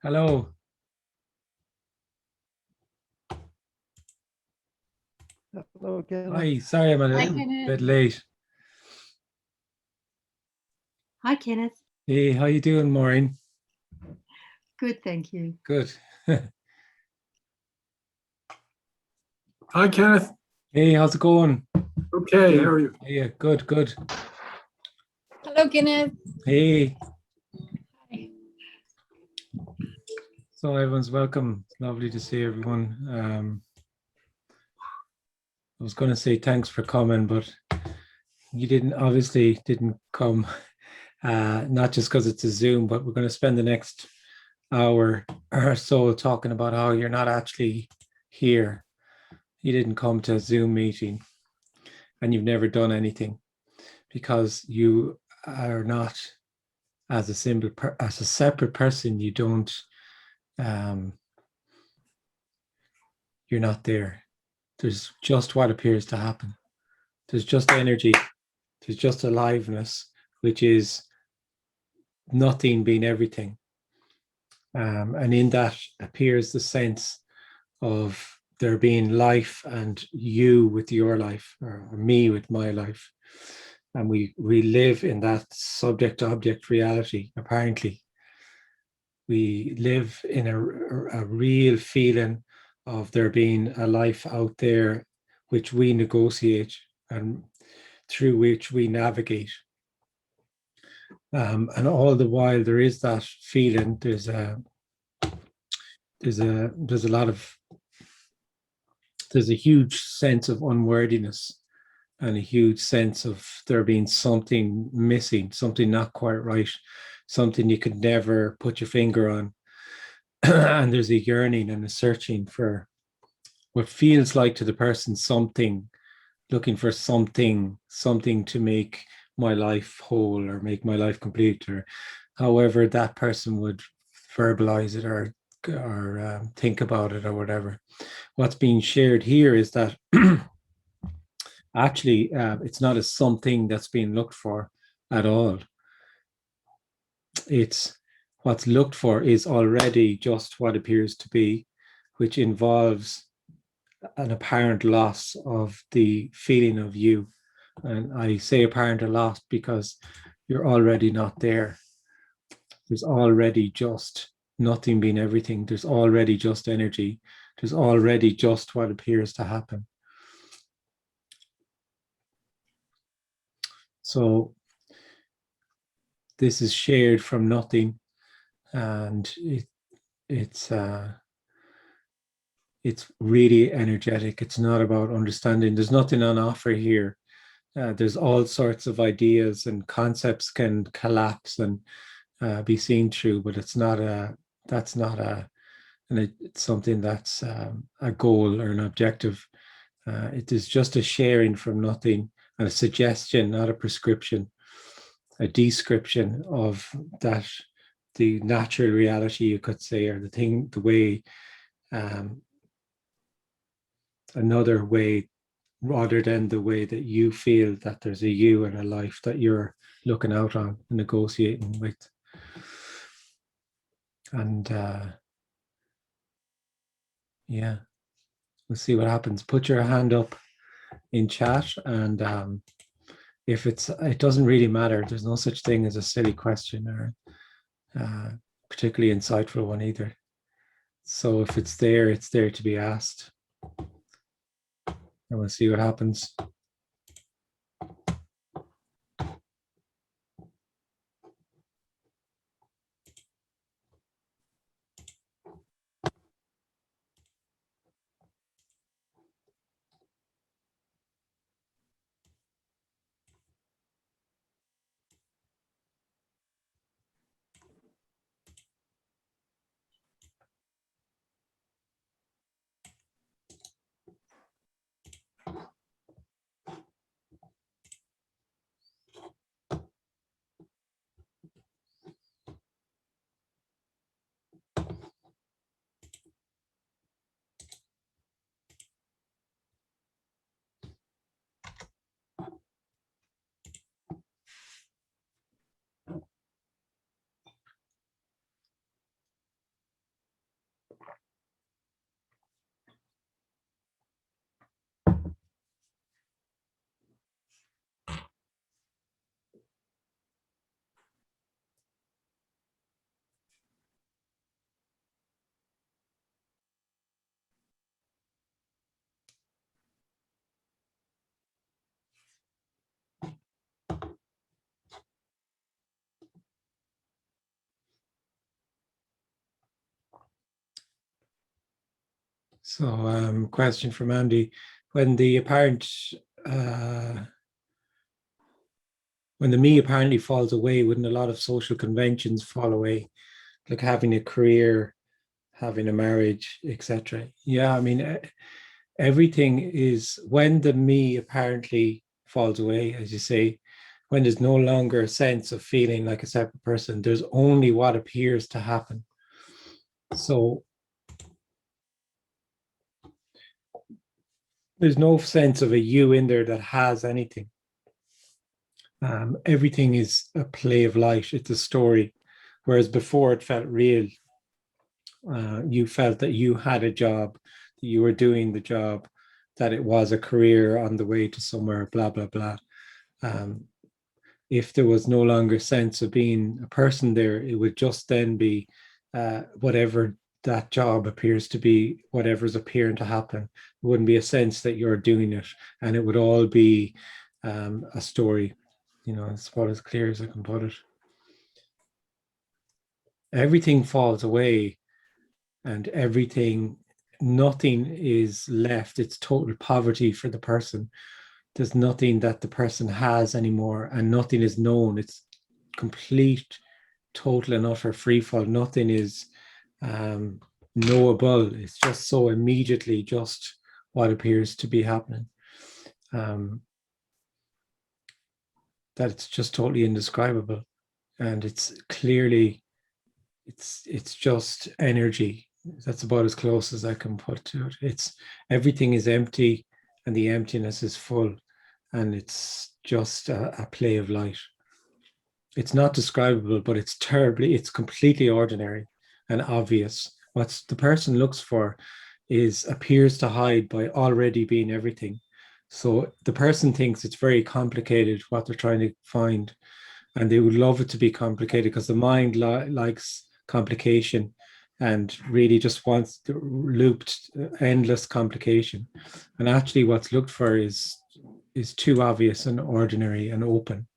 Hello. Hello, Kenneth. Hi, sorry I'm a Hi, little bit Kenneth. late. Hi, Kenneth. Hey, how you doing, Maureen? Good, thank you. Good. Hi, Kenneth. Hey, how's it going? Okay, how are you? Yeah, good, good. Hello, Kenneth. Hey, Hi. so everyone's welcome. It's lovely to see everyone. I was going to say thanks for coming, but you obviously didn't come, not just because it's a Zoom, but we're going to spend the next hour or so talking about how you're not actually here. You didn't come to a Zoom meeting and you've never done anything because you are not, as a separate person, you don't, you're not there. There's just what appears to happen. There's just energy. There's just aliveness, which is nothing being everything. And in that appears the sense of there being life and you with your life, or me with my life. And we live in that subject-object reality, apparently. We live in a real feeling of there being a life out there which we negotiate and through which we navigate. And all the while there is that feeling, there's a lot of, there's a huge sense of unworthiness and a huge sense of there being something missing, something not quite right, something you could never put your finger on. And there's a yearning and a searching for what feels like to the person something, looking for something to make my life whole or make my life complete, or however that person would verbalize it or think about it or whatever. What's being shared here is that actually it's not a something that's being looked for at all. It's what's looked for is already just what appears to be, which involves an apparent loss of the feeling of you. And I say apparent or lost because you're already not there. There's already just nothing being everything. There's already just energy. There's already just what appears to happen. So this is shared from nothing, and it's really energetic. It's not about understanding. There's nothing on offer here. There's all sorts of ideas and concepts can collapse and be seen through, but it's not a, that's not a, and it's something that's a goal or an objective. It is just a sharing from nothing and a suggestion, not a prescription, a description of that, the natural reality, you could say, or the thing, the way, another way rather than the way that you feel that there's a you and a life that you're looking out on and negotiating with. And yeah, we'll see what happens. Put your hand up in chat, and if it doesn't really matter. There's no such thing as a silly question or particularly insightful one either. So if it's there to be asked. And we'll see what happens. So, question from Andy: when the me apparently falls away, wouldn't a lot of social conventions fall away, like having a career, having a marriage, etc.? Yeah, I mean, everything is, when the me apparently falls away, as you say, when there's no longer a sense of feeling like a separate person, there's only what appears to happen. So there's no sense of a you in there that has anything. Everything is a play of light. It's a story. Whereas before it felt real. You felt that you had a job, that you were doing the job, that it was a career on the way to somewhere, blah, blah, blah. If there was no longer sense of being a person there, it would just then be whatever that job appears to be, whatever's appearing to happen. It wouldn't be a sense that you're doing it, and it would all be a story. You know, it's about as clear as I can put it. Everything falls away, and nothing is left. It's total poverty for the person. There's nothing that the person has anymore, and nothing is known. It's complete, total and utter free fall. Nothing is knowable. It's just so immediately just what appears to be happening. That it's just totally indescribable. And it's clearly, it's just energy. That's about as close as I can put to it. It's, everything is empty and the emptiness is full, and it's just a play of light. It's not describable, but it's completely ordinary and obvious. What the person looks for appears to hide by already being everything. So the person thinks it's very complicated what they're trying to find, and they would love it to be complicated because the mind likes complication and really just wants the looped, endless complication. And actually what's looked for is too obvious and ordinary and open.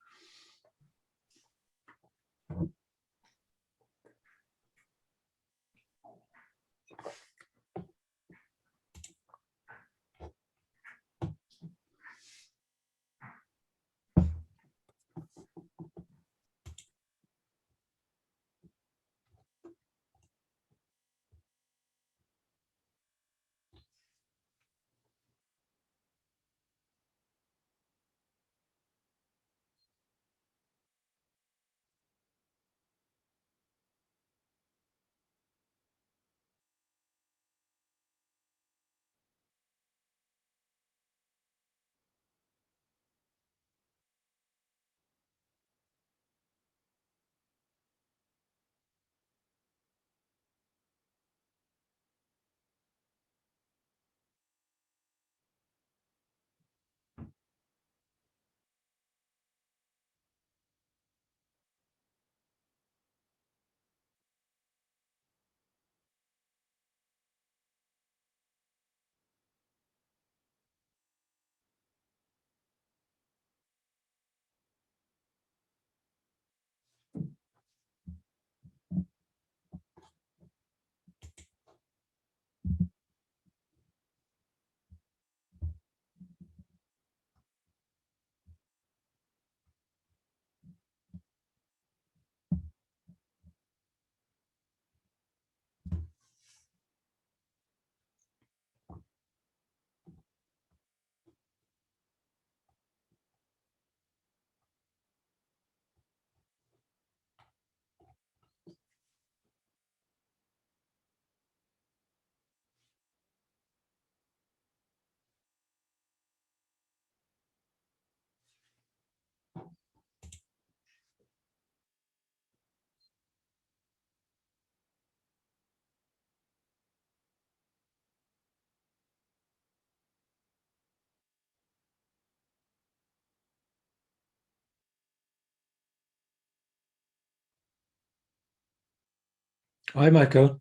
Hi, Michael.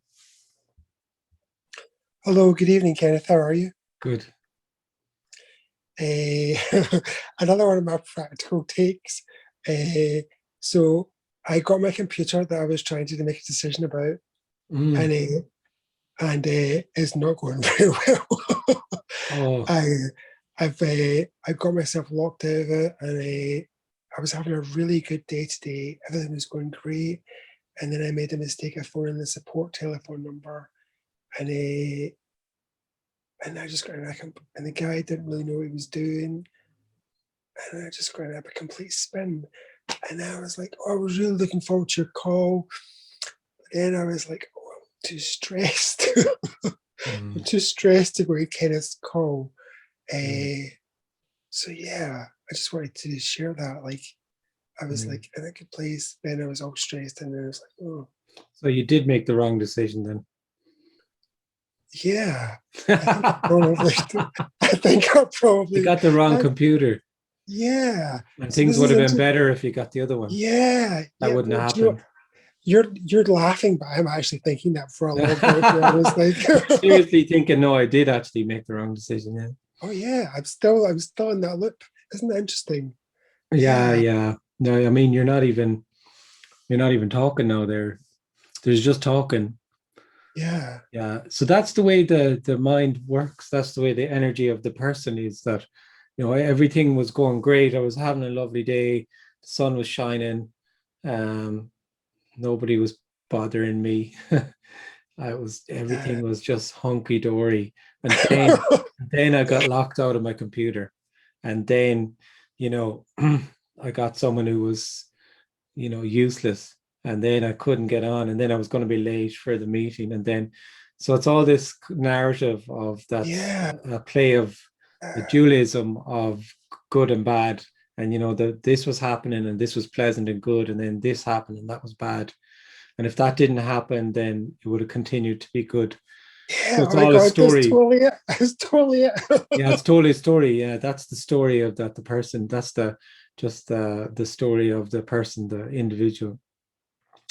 Hello, good evening, Kenneth. How are you? Good. Another one of my practical takes. So I got my computer that I was trying to make a decision about, and and it's not going very well. Oh, I got myself locked out of it, and I was having a really good day today. Everything was going great, and then I made a mistake of phoning the support telephone number, and I just got and the guy didn't really know what he was doing, and I just got up a complete spin. And I was like, oh, I was really looking forward to your call. But then I was like, oh, I'm too stressed. I'm too stressed to go to Kenneth's call. So yeah, I just wanted to share that. Like, I was like in a good place. Then I was all stressed, and then I was like, oh. so you did make the wrong decision then. Yeah, I think I probably You got the wrong computer. Yeah, And so things this would have is been better if you got the other one. Yeah, That wouldn't well, have do you know, happened. you're laughing, but I'm actually thinking that for a long time. I was like, Seriously thinking, no, I did actually make the wrong decision. Yeah. oh yeah, I'm still in that loop. Isn't that interesting? Yeah. No, I mean, you're not even talking now. There's just talking. Yeah, Yeah. So that's the way the mind works. That's the way the energy of the person is. That, everything was going great. I was having a lovely day. The sun was shining. Nobody was bothering me. Everything was just hunky dory. And then I got locked out of my computer. And then, I got someone who was, useless. And then I couldn't get on. And then I was going to be late for the meeting. And then, so it's all this narrative of that a play of the dualism of good and bad. And, this was happening and this was pleasant and good. And then this happened and that was bad. And if that didn't happen, then it would have continued to be good. yeah. So it's oh my all God, a story. That's totally it. That's totally it. Yeah, it's totally a story. Yeah, that's the story of the person. That's the story of the person, the individual.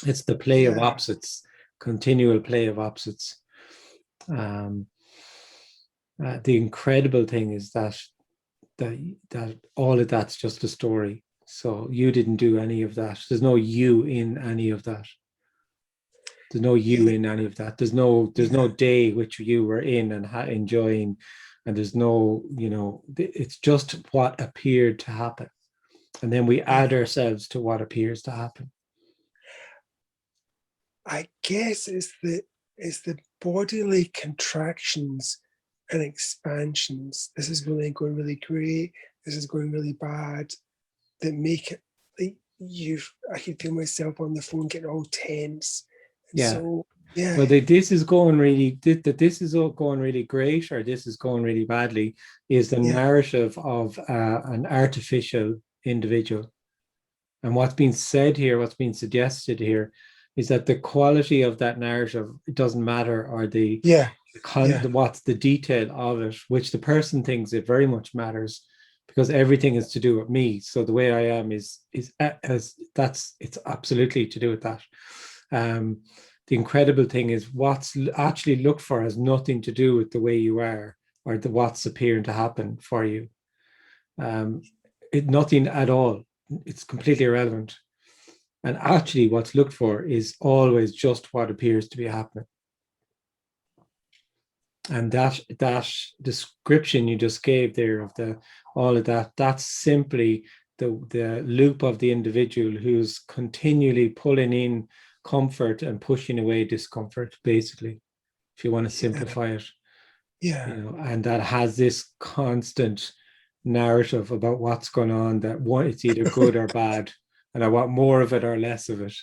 It's the play of opposites, continual play of opposites. The incredible thing is that all of that's just a story. So you didn't do any of that. There's no you in any of that. There's no you in any of that. There's no day which you were in and enjoying, and there's no, it's just what appeared to happen, and then we add ourselves to what appears to happen. I guess it's the bodily contractions and expansions. This is really going really great. This is going really bad. That make it like I can feel myself on the phone getting all tense. Yeah. So yeah. Well, this is going really. This is all going really great, or this is going really badly. Is the narrative of an artificial individual, and what's being said here, what's being suggested here, is that the quality of that narrative, it doesn't matter, or what's the detail of it, which the person thinks it very much matters, because everything is to do with me. So the way I am it's absolutely to do with that. The incredible thing is what's actually looked for has nothing to do with the way you are or what's appearing to happen for you. Nothing at all. It's completely irrelevant. And actually what's looked for is always just what appears to be happening. And that description you just gave there of all of that, that's simply the loop of the individual who's continually pulling in comfort and pushing away discomfort, basically, if you want to simplify it. Yeah. And that has this constant narrative about what's going on, that it's either good or bad, and I want more of it or less of it,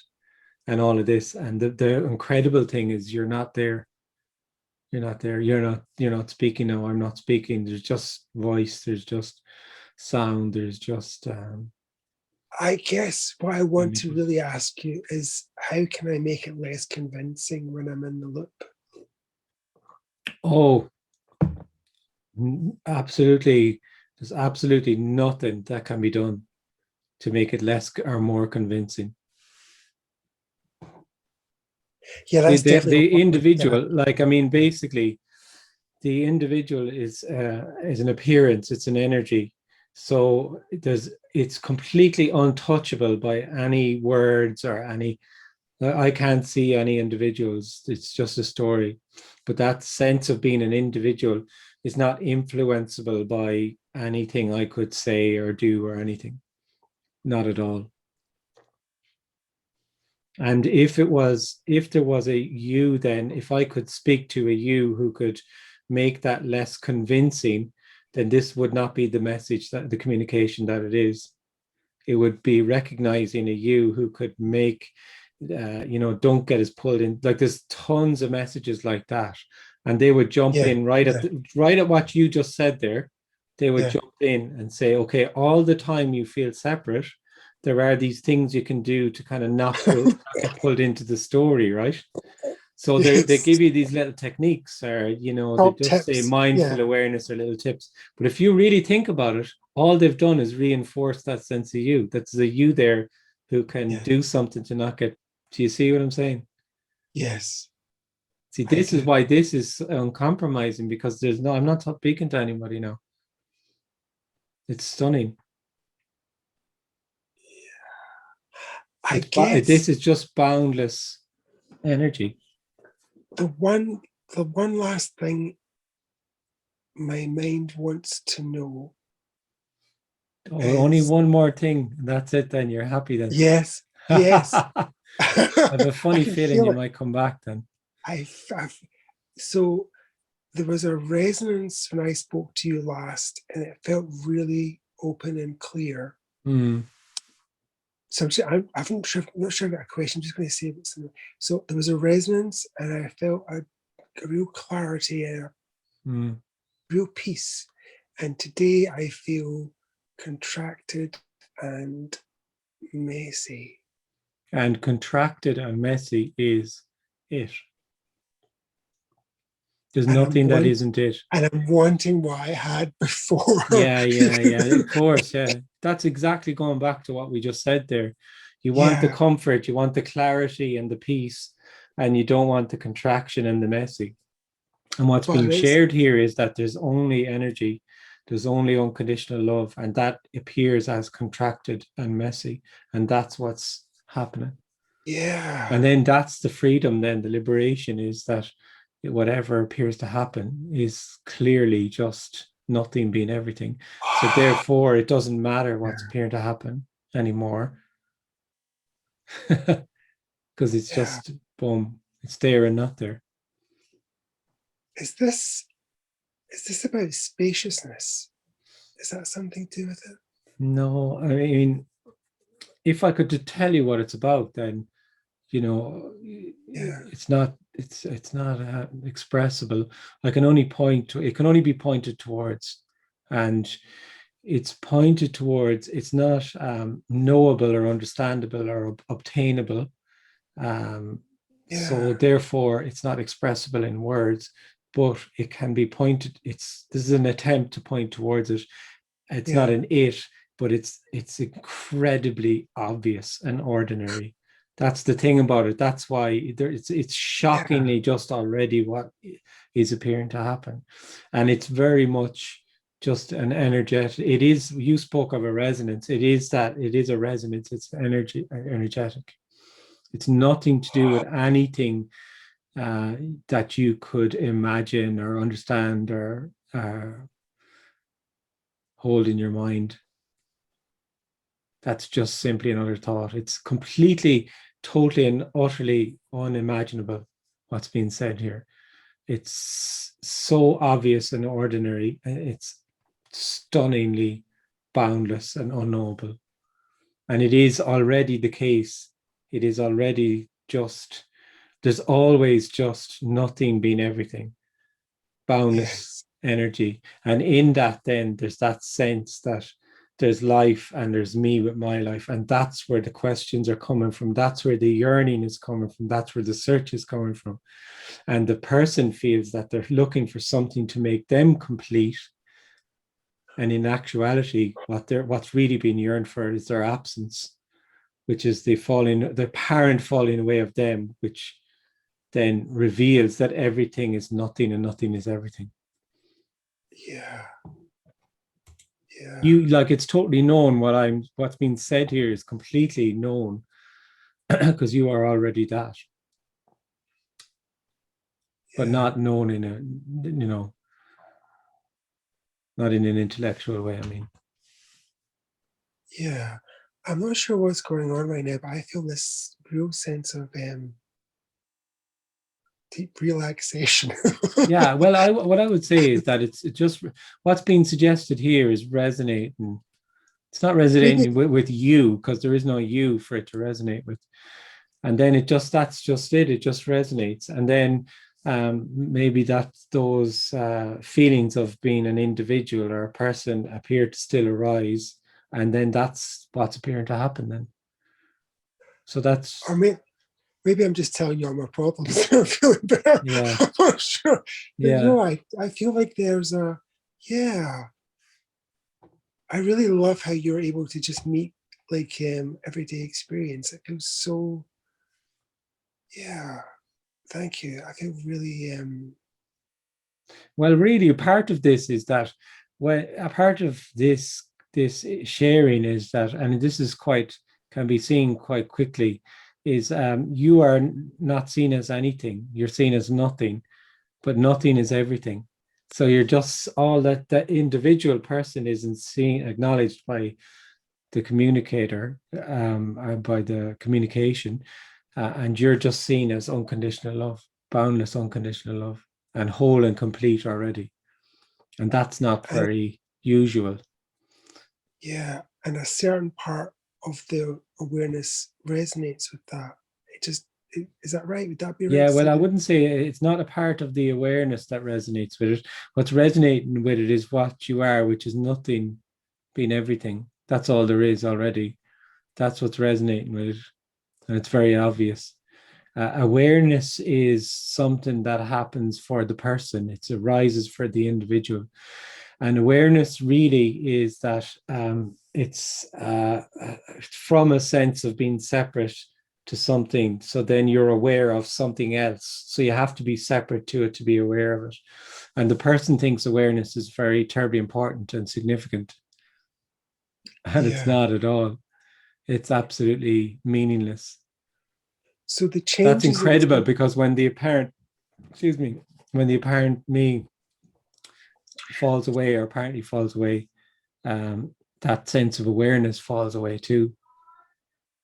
and all of this. And the incredible thing is you're not there. You're not there. You're not speaking now. I'm not speaking. There's just voice. There's just sound. There's just. I guess what I want to really ask you is, how can I make it less convincing when I'm in the loop? Oh, absolutely. There's absolutely nothing that can be done to make it less or more convincing. Yeah, that's the individual. Basically, the individual is an appearance. It's an energy. So it's completely untouchable by any words or any I can't see any individuals. It's just a story. But that sense of being an individual is not influenceable by anything I could say or do or anything. Not at all. And if there was a you, then if I could speak to a you who could make that less convincing, then this would not be the message, that the communication that it is. It would be recognizing a you who could make, don't get us pulled in. Like there's tons of messages like that, and they would jump in right at what you just said there. They would jump in and say, okay, all the time you feel separate, there are these things you can do to kind of not get pulled into the story, right? So they give you these little techniques, or they just say mindful awareness or little tips. But if you really think about it, all they've done is reinforce that sense of you. That's the you there who can do something to not get. Do you see what I'm saying? Yes. See, this is why this is uncompromising, because I'm not speaking to anybody now. It's stunning. I guess this is just boundless energy. the one last thing my mind wants to know. Only one more thing, and that's it. Then you're happy. Then yes. I have a funny feeling you might come back. Then so there was a resonance when I spoke to you last, and it felt really open and clear. So I'm not sure I've got a question. I'm just going to say what's in there. So there was a resonance, and I felt a real clarity and a real peace. And today I feel contracted and messy. And contracted and messy is it. There's nothing that isn't it. And I'm wanting what I had before. Yeah. Of course, yeah. That's exactly going back to what we just said there. You want the comfort, you want the clarity and the peace, and you don't want the contraction and the messy. And what's being shared here is that there's only energy, there's only unconditional love, and that appears as contracted and messy. And that's what's happening. Yeah. And then that's the freedom, then the liberation is that whatever appears to happen is clearly just nothing being everything. So therefore, it doesn't matter what's appearing to happen anymore. Because it's just, boom, it's there and not there. Is this about spaciousness? Is that something to do with it? No, I mean, if I could tell you what it's about, then it's not expressible. It can only be pointed towards, and it's pointed towards, it's not knowable or understandable or obtainable. So therefore it's not expressible in words, but it can be pointed. This is an attempt to point towards it. It's not an it, but it's incredibly obvious and ordinary. That's the thing about it. That's why it's shockingly just already what is appearing to happen. And it's very much just an energetic. It is, you spoke of a resonance. It is a resonance. It's energetic. It's nothing to do with anything that you could imagine or understand or hold in your mind. That's just simply another thought. It's completely, totally, and utterly unimaginable what's being said here. It's so obvious and ordinary. It's stunningly boundless and unknowable. And it is already the case. It is already just, there's always just nothing being everything. Boundless energy. And in that, then there's that sense that there's life and there's me with my life. And that's where the questions are coming from. That's where the yearning is coming from. That's where the search is coming from. And the person feels that they're looking for something to make them complete. And in actuality, what's really being yearned for is their absence, which is the apparent falling away of them, which then reveals that everything is nothing and nothing is everything. Yeah. It's totally known. What's being said here is completely known. because you are already that, but Yeah. not known in a, not in an intellectual way. I mean, Yeah. I'm not sure what's going on right now, but I feel this real sense of deep relaxation. yeah. Well, what I would say is that it's just what's being suggested here is resonating. It's not resonating with you, because there is no you for it to resonate with. And then that's just it. It just resonates. And then maybe that's those feelings of being an individual or a person appear to still arise. And then that's what's appearing to happen then. So that's, Or maybe I'm just telling you all my problems. I'm feeling better. yeah, I'm not sure. But yeah. I feel like there's yeah. I really love how you're able to just meet like everyday experience. It feels so, yeah. Thank you. I feel really Well, really, a part of this is that, well, a part of this sharing is that, and this is can be seen quite quickly, is you are not seen as anything. You're seen as nothing, but nothing is everything. So you're just all that the individual person isn't seen, acknowledged by the communicator, or by the communication, and you're just seen as unconditional love, boundless unconditional love, and whole and complete already. And that's not and very usual. yeah, and a certain part of the awareness resonates with that. Is that right? Would that be right Yeah, to well, say I that? wouldn't say it's not a part of the awareness that resonates with it. What's resonating with it is what you are, which is nothing being everything. That's all there is already. That's what's resonating with it. And it's very obvious. Awareness is something that happens for the person. It arises for the individual. And awareness really is that it's from a sense of being separate to something. So then you're aware of something else. So you have to be separate to it to be aware of it. And the person thinks awareness is very terribly important and significant. And it's Yeah. not at all. It's absolutely meaningless. So the That's changes in incredible, because when the apparent me falls away, or apparently falls away, that sense of awareness falls away too,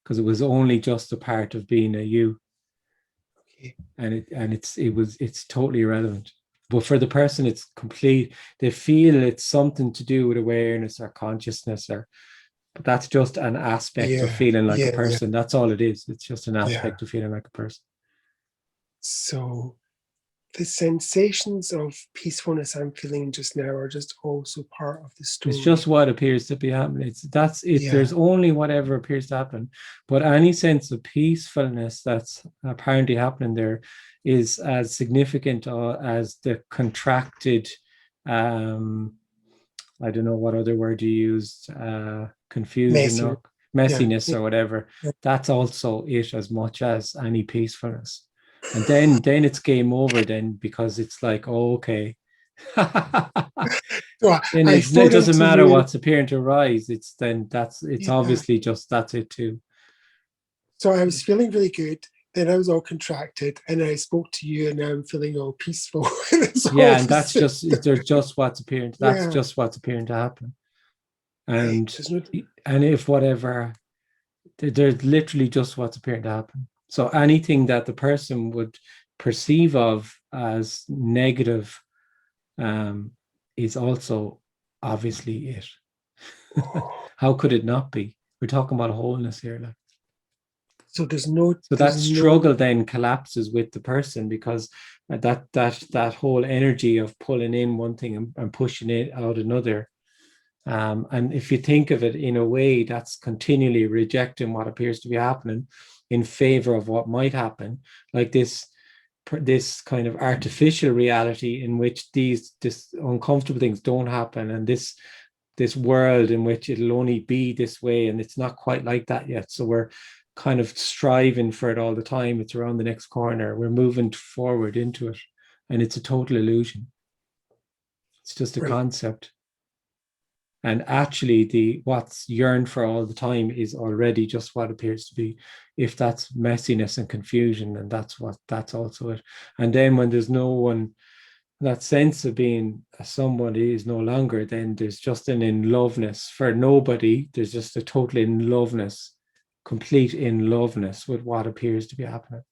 because it was only just a part of being a you, okay. and it's totally irrelevant. But for the person, it's complete. They feel it's something to do with awareness or consciousness, but that's just an aspect of Yeah, feeling like a yeah, yeah, person. That's all it is. It's just an yeah. aspect of feeling like a person. So the sensations of peacefulness I'm feeling just now are just also part of the story. It's just what appears to be happening. That's it. Yeah. There's only whatever appears to happen. But any sense of peacefulness that's apparently happening there is as significant as the contracted, I don't know what other word you used, confusion Messy. or Yeah, messiness yeah, or whatever. yeah. That's also it as much as any peacefulness. And then it's game over then, because it's like, oh, okay. So Then I it thought doesn't into matter you. what's appearing to rise. It's Yeah. obviously just that's it too. So I was feeling really good. Then I was all contracted, and I spoke to you, and now I'm feeling all peaceful. Yeah, and that's just there's just what's appearing. That's Yeah. just what's appearing to happen. Right. And There's no. if whatever, there's literally just what's appearing to happen. So anything that the person would perceive of as negative is also obviously it. How could it not be? We're talking about wholeness here. Like. So there's no. So that There's struggle no. then collapses with the person, because that whole energy of pulling in one thing and pushing it out another. And if you think of it in a way that's continually rejecting what appears to be happening in favor of what might happen, like this kind of artificial reality in which these uncomfortable things don't happen, and this world in which it'll only be this way, and it's not quite like that yet. So we're kind of striving for it all the time. It's around the next corner. We're moving forward into it, and it's a total illusion. It's just a Right. concept. And actually, what's yearned for all the time is already just what appears to be. If that's messiness and confusion, and that's also it. And then when there's no one, that sense of being somebody is no longer, then there's just an in loveness for nobody. There's just a total in loveness, complete in loveness with what appears to be happening.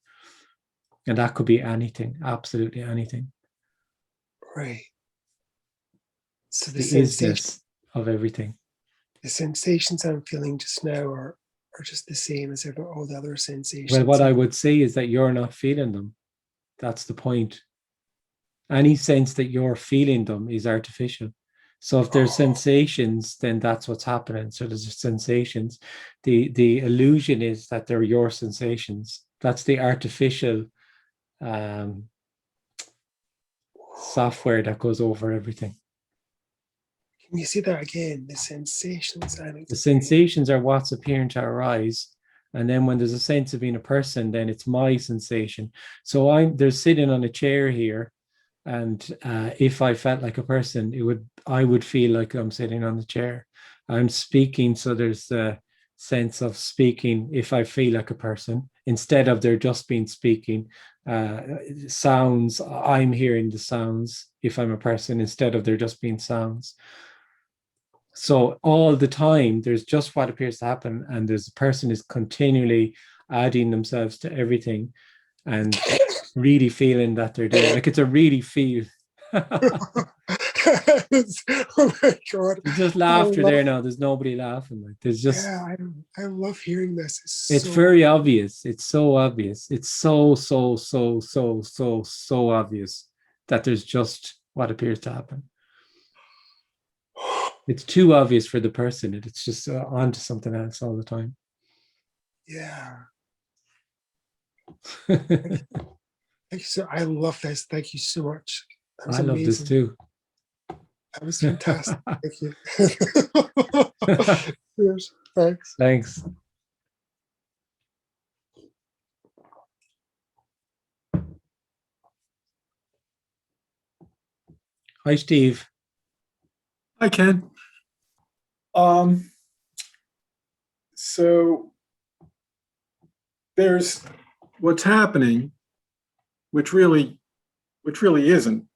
And that could be anything, absolutely anything. Right. So The isnness of everything. the sensations I'm feeling just now are just the same as all the other sensations. Well, what I would say is that you're not feeling them. That's the point. Any sense that you're feeling them is artificial. So if there's sensations, then that's what's happening. So there's sensations. The illusion is that they're your sensations. That's the artificial software that goes over everything. Can you see that again? The sensations. The sensations are what's appearing to arise. And then when there's a sense of being a person, then it's my sensation. So they're sitting on a chair here. And if I felt like a person, I would feel like I'm sitting on the chair. I'm speaking, so there's a sense of speaking if I feel like a person, instead of there just being speaking. Sounds, I'm hearing the sounds if I'm a person, instead of there just being sounds. So all the time, there's just what appears to happen, and there's a person is continually adding themselves to everything, and really feeling that they're doing, like it's a really feel. Oh my God. There's just laughter there now. There's nobody laughing. Like there's just. Yeah, I love hearing this. It's so very obvious. It's so obvious. It's so obvious that there's just what appears to happen. It's too obvious for the person. It's just on to something else all the time. Yeah. Thank you. So I love this. Thank you so much. That was I love this too. That was fantastic. Thank you. Cheers. Thanks. Thanks. Hi, Steve. Hi, Ken. So there's what's happening, which really isn't.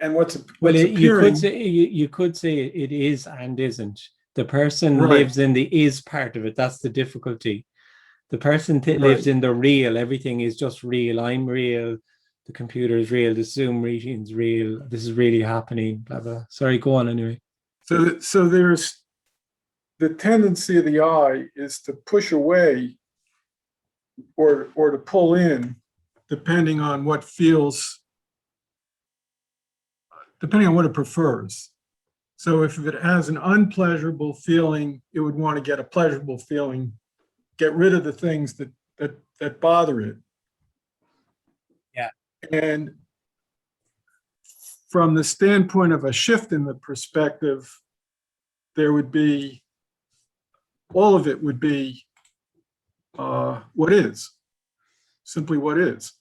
And what's Well, you appearing, could say it is and isn't. The person Right. lives in the is part of it. That's the difficulty. The person lives in the real. Everything is just real. I'm real. The computer is real. The Zoom meeting is real. This is really happening. Blah blah. Sorry, go on anyway. so there's the tendency of the I is to push away or to pull in, depending on what it prefers. So if it has an unpleasurable feeling, it would want to get a pleasurable feeling, get rid of the things that bother it. Yeah. And from the standpoint of a shift in the perspective, there would be, all of it would be what is, simply what is.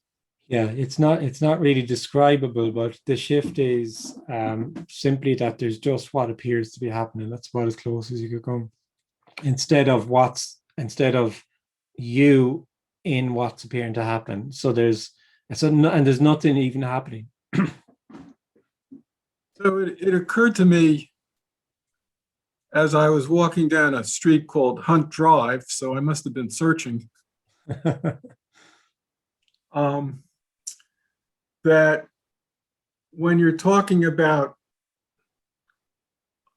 Yeah, it's not really describable, but the shift is simply that there's just what appears to be happening. That's about as close as you could come. Instead of you in what's appearing to happen. So there's nothing even happening. So it occurred to me as I was walking down a street called Hunt Drive, so I must have been searching, that when you're talking about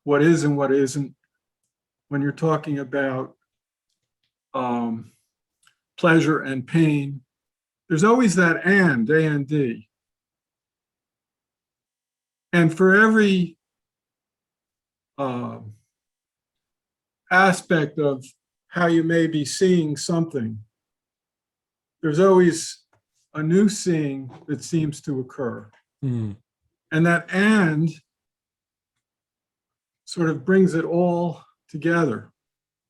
what is and what isn't, when you're talking about pleasure and pain, there's always that and, A and D. And for every aspect of how you may be seeing something, there's always a new seeing that seems to occur. Mm. And that and sort of brings it all together.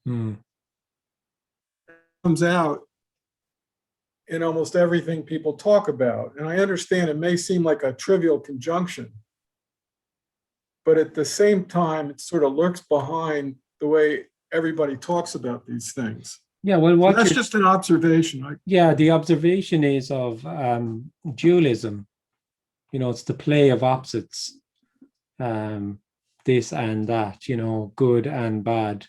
Mm. Comes out in almost everything people talk about. And I understand it may seem like a trivial conjunction, but at the same time, it sort of lurks behind the way everybody talks about these things. Yeah, well, So what that's you're, just an observation. yeah, the observation is of dualism. You know, it's the play of opposites, this and that, you know, good and bad,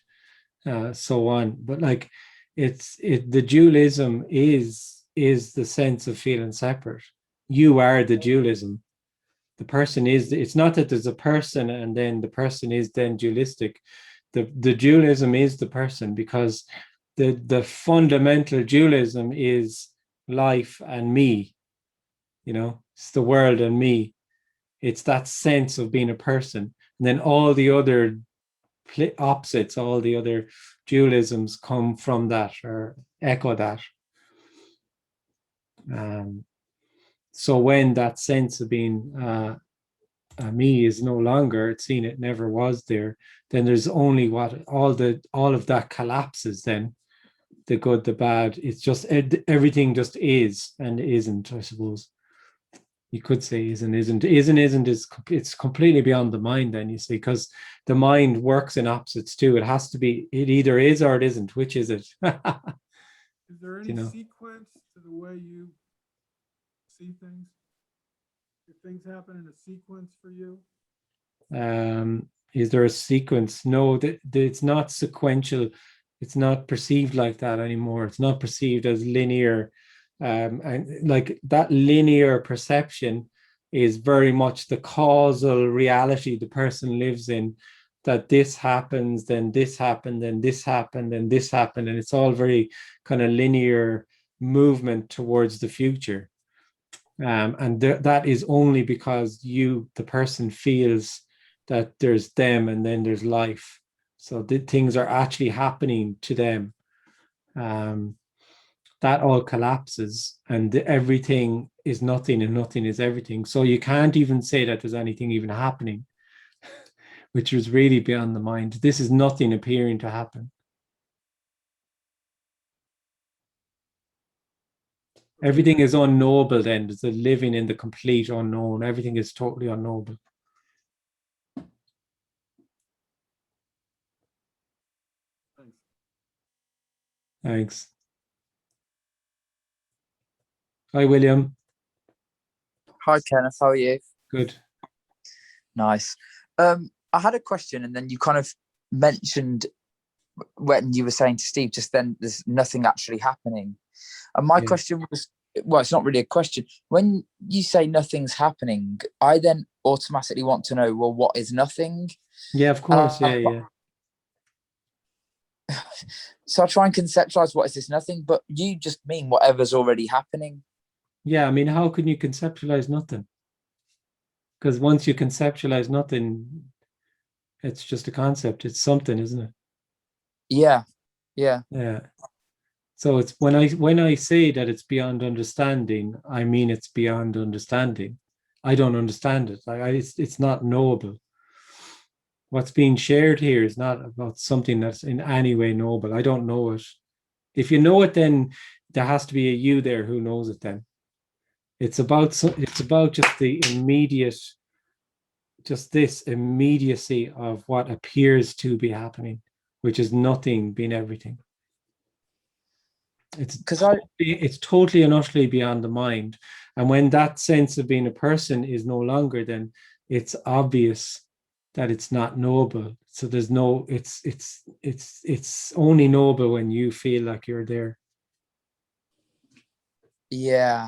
so on. But like, the dualism is the sense of feeling separate. You are the dualism. The person is, it's not that there's a person and then the person is then dualistic. The dualism is the person, because the fundamental dualism is life and me, you know, it's the world and me. It's that sense of being a person. And then all the other opposites, all the other dualisms come from that or echo that. So when that sense of being me is no longer, it's seen it never was there, then there's only what all of that collapses. Then the good, the bad, it's just everything just is and isn't, I suppose. You could say isn't is it's completely beyond the mind then, you see, because the mind works in opposites too. It has to be, it either is or it isn't. Which is it? Is there any You know. sequence to the way you see things? Do things happen in a sequence for you? Is there a sequence? No, it's not sequential. It's not perceived like that anymore. It's not perceived as linear. And like that linear perception is very much the causal reality the person lives in, that this happens, then this happened, then this happened, then this happened. And it's all very kind of linear movement towards the future. And that is only because the person feels that there's them and then there's life. So the things are actually happening to them. That all collapses and everything is nothing and nothing is everything. So you can't even say that there's anything even happening, which is really beyond the mind. This is nothing appearing to happen. Everything is unknowable then. There's a living in the complete unknown. Everything is totally unknowable. Thanks. Thanks. Hi, William. Hi, Kenneth. How are you? Good. Nice. I had a question, and then you kind of mentioned when you were saying to Steve just then, there's nothing actually happening. And my question was, well, it's not really a question. When you say nothing's happening, I then automatically want to know, well, what is nothing? Yeah, of course. Yeah. So I try and conceptualize what is this nothing, but you just mean whatever's already happening. Yeah, I mean, how can you conceptualize nothing? Because once you conceptualize nothing, it's just a concept. It's something, isn't it? Yeah. Yeah. So it's when I say that it's beyond understanding, I mean it's beyond understanding. I don't understand it. It's not knowable. What's being shared here is not about something that's in any way knowable. I don't know it. If you know it, then there has to be a you there who knows it. Then it's about just the immediate, just this immediacy of what appears to be happening, which is nothing being everything. It's totally and utterly beyond the mind. And when that sense of being a person is no longer, then it's obvious that it's not knowable. So there's no, it's only knowable when you feel like you're there. Yeah.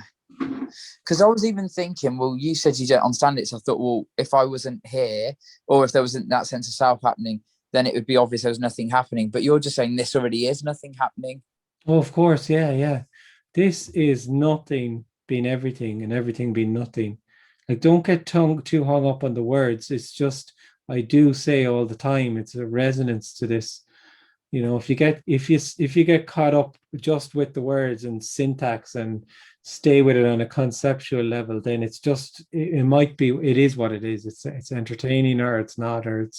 Because I was even thinking, well, you said you don't understand it. So I thought, well, if I wasn't here, or if there wasn't that sense of self happening, then it would be obvious there was nothing happening. But you're just saying this already is nothing happening. Oh, of course. Yeah. This is nothing being everything and everything being nothing. Like, don't get too hung up on the words. It's just, I do say all the time, it's a resonance to this. You know, if you get caught up just with the words and syntax and stay with it on a conceptual level, then it's just, it might be, it is what it is. It's entertaining or it's not, or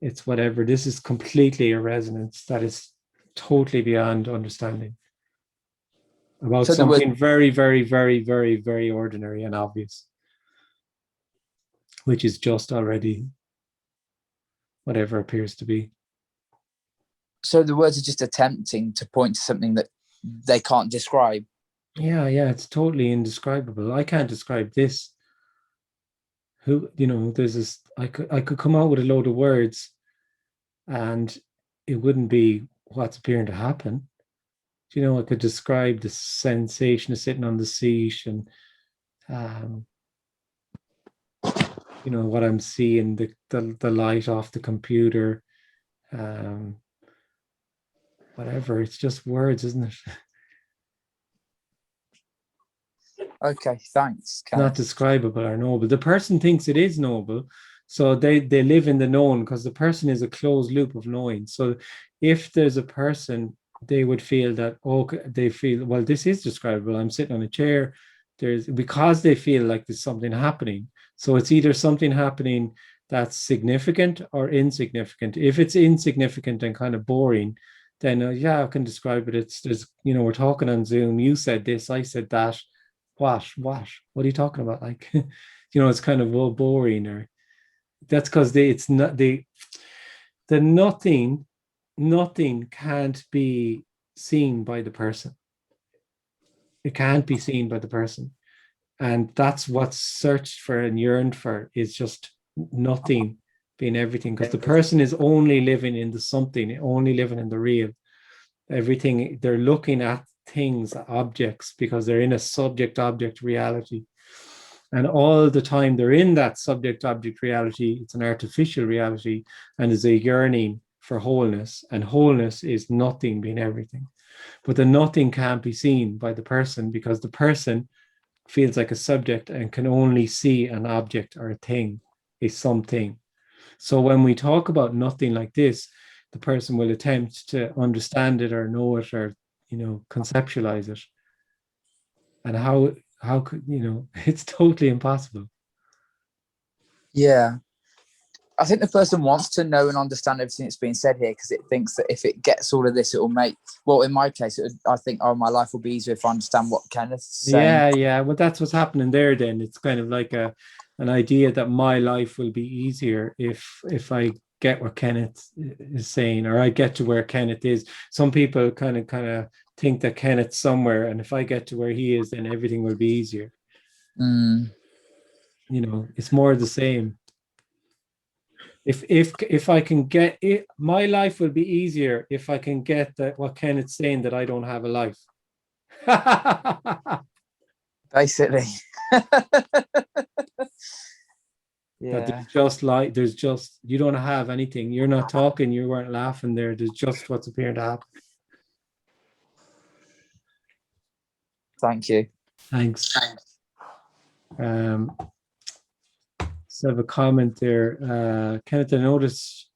it's whatever. This is completely a resonance that is totally beyond understanding. about So there was- something very, very, very, very, very ordinary and obvious, which is just already whatever appears to be. So the words are just attempting to point to something that they can't describe. Yeah, it's totally indescribable. I can't describe this. There's this. I could come out with a load of words, and it wouldn't be what's appearing to happen. I could describe the sensation of sitting on the seat and what I'm seeing, the light off the computer, whatever. It's just words, isn't it? Okay, thanks, Ken. Not describable or knowable. The person thinks it is knowable, so they live in the known, because the person is a closed loop of knowing. So if there's a person, they would feel that, they feel, well, this is describable. I'm sitting on a chair. Because they feel like there's something happening. So it's either something happening that's significant or insignificant. If it's insignificant and kind of boring, then I can describe it. We're talking on Zoom. You said this, I said that. What are you talking about? Like, it's kind of boring, or that's because it's not the nothing can't be seen by the person. It can't be seen by the person. And that's what's searched for and yearned for, is just nothing being everything, because the person is only living in the something, only living in the real. Everything, they're looking at things, objects, because they're in a subject-object reality. And all the time they're in that subject-object reality, it's an artificial reality, and there's a yearning for wholeness, and wholeness is nothing being everything. But the nothing can't be seen by the person, because the person feels like a subject and can only see an object or a thing, a something. So when we talk about nothing like this, the person will attempt to understand it or know it or conceptualize it. And how could it's totally impossible. Yeah. I think the person wants to know and understand everything that's being said here, because it thinks that if it gets all of this, it will make, well, in my case, I think, my life will be easier if I understand what Kenneth's saying. Yeah. Well, that's what's happening there then. It's kind of like an idea that my life will be easier if I get what Kenneth is saying, or I get to where Kenneth is. Some people kind of think that Kenneth's somewhere, and if I get to where he is, then everything will be easier. It's more the same. If I can get it, my life will be easier if I can get that what Kenneth's saying, that I don't have a life. Basically. That Yeah. there's just you don't have anything. You're not talking, you weren't laughing there. There's just what's appearing to happen. Thank you. Thanks. So I have a comment there. Kenneth, I noticed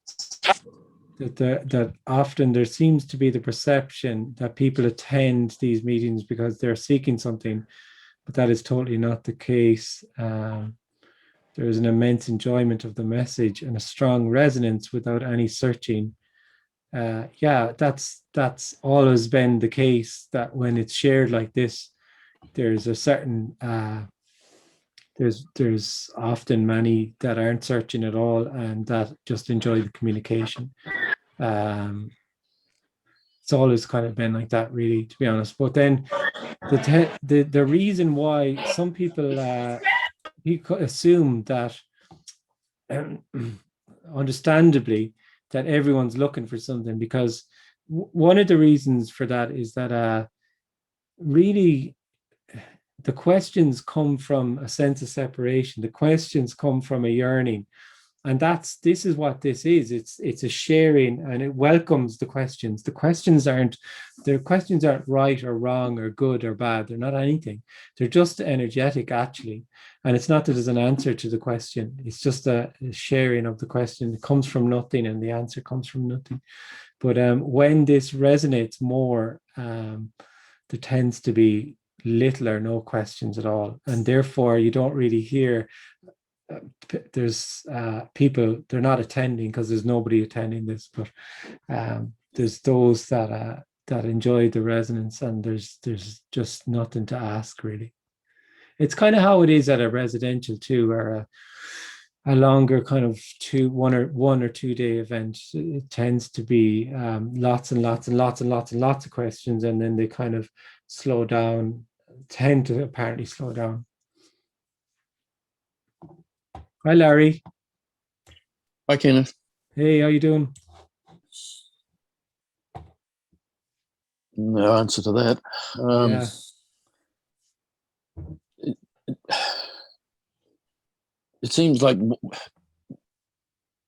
that often there seems to be the perception that people attend these meetings because they're seeking something, but that is totally not the case. There is an immense enjoyment of the message and a strong resonance without any searching. That's always been the case, that when it's shared like this, there's a certain there's often many that aren't searching at all and that just enjoy the communication. It's always kind of been like that, really, to be honest. But then the reason why some people assume that, understandably, that everyone's looking for something, because one of the reasons for that is that really the questions come from a sense of separation. The questions come from a yearning. And this is what this is. It's a sharing, and it welcomes the questions. The questions aren't right or wrong or good or bad. They're not anything. They're just energetic, actually. And it's not that there's an answer to the question. It's just a sharing of the question. It comes from nothing, and the answer comes from nothing. But when this resonates more, there tends to be little or no questions at all, and therefore you don't really hear. There's people, they're not attending because there's nobody attending this, but there's those that that enjoy the resonance, and there's just nothing to ask really. It's kind of how it is at a residential too, or a longer kind of 1 or 2 day event. It tends to be lots and lots and lots and lots and lots of questions, and then they kind of slow down, tend to apparently slow down. Hi, Larry. Hi, Kenneth. Hey, how you doing? No answer to that. Yeah. It seems like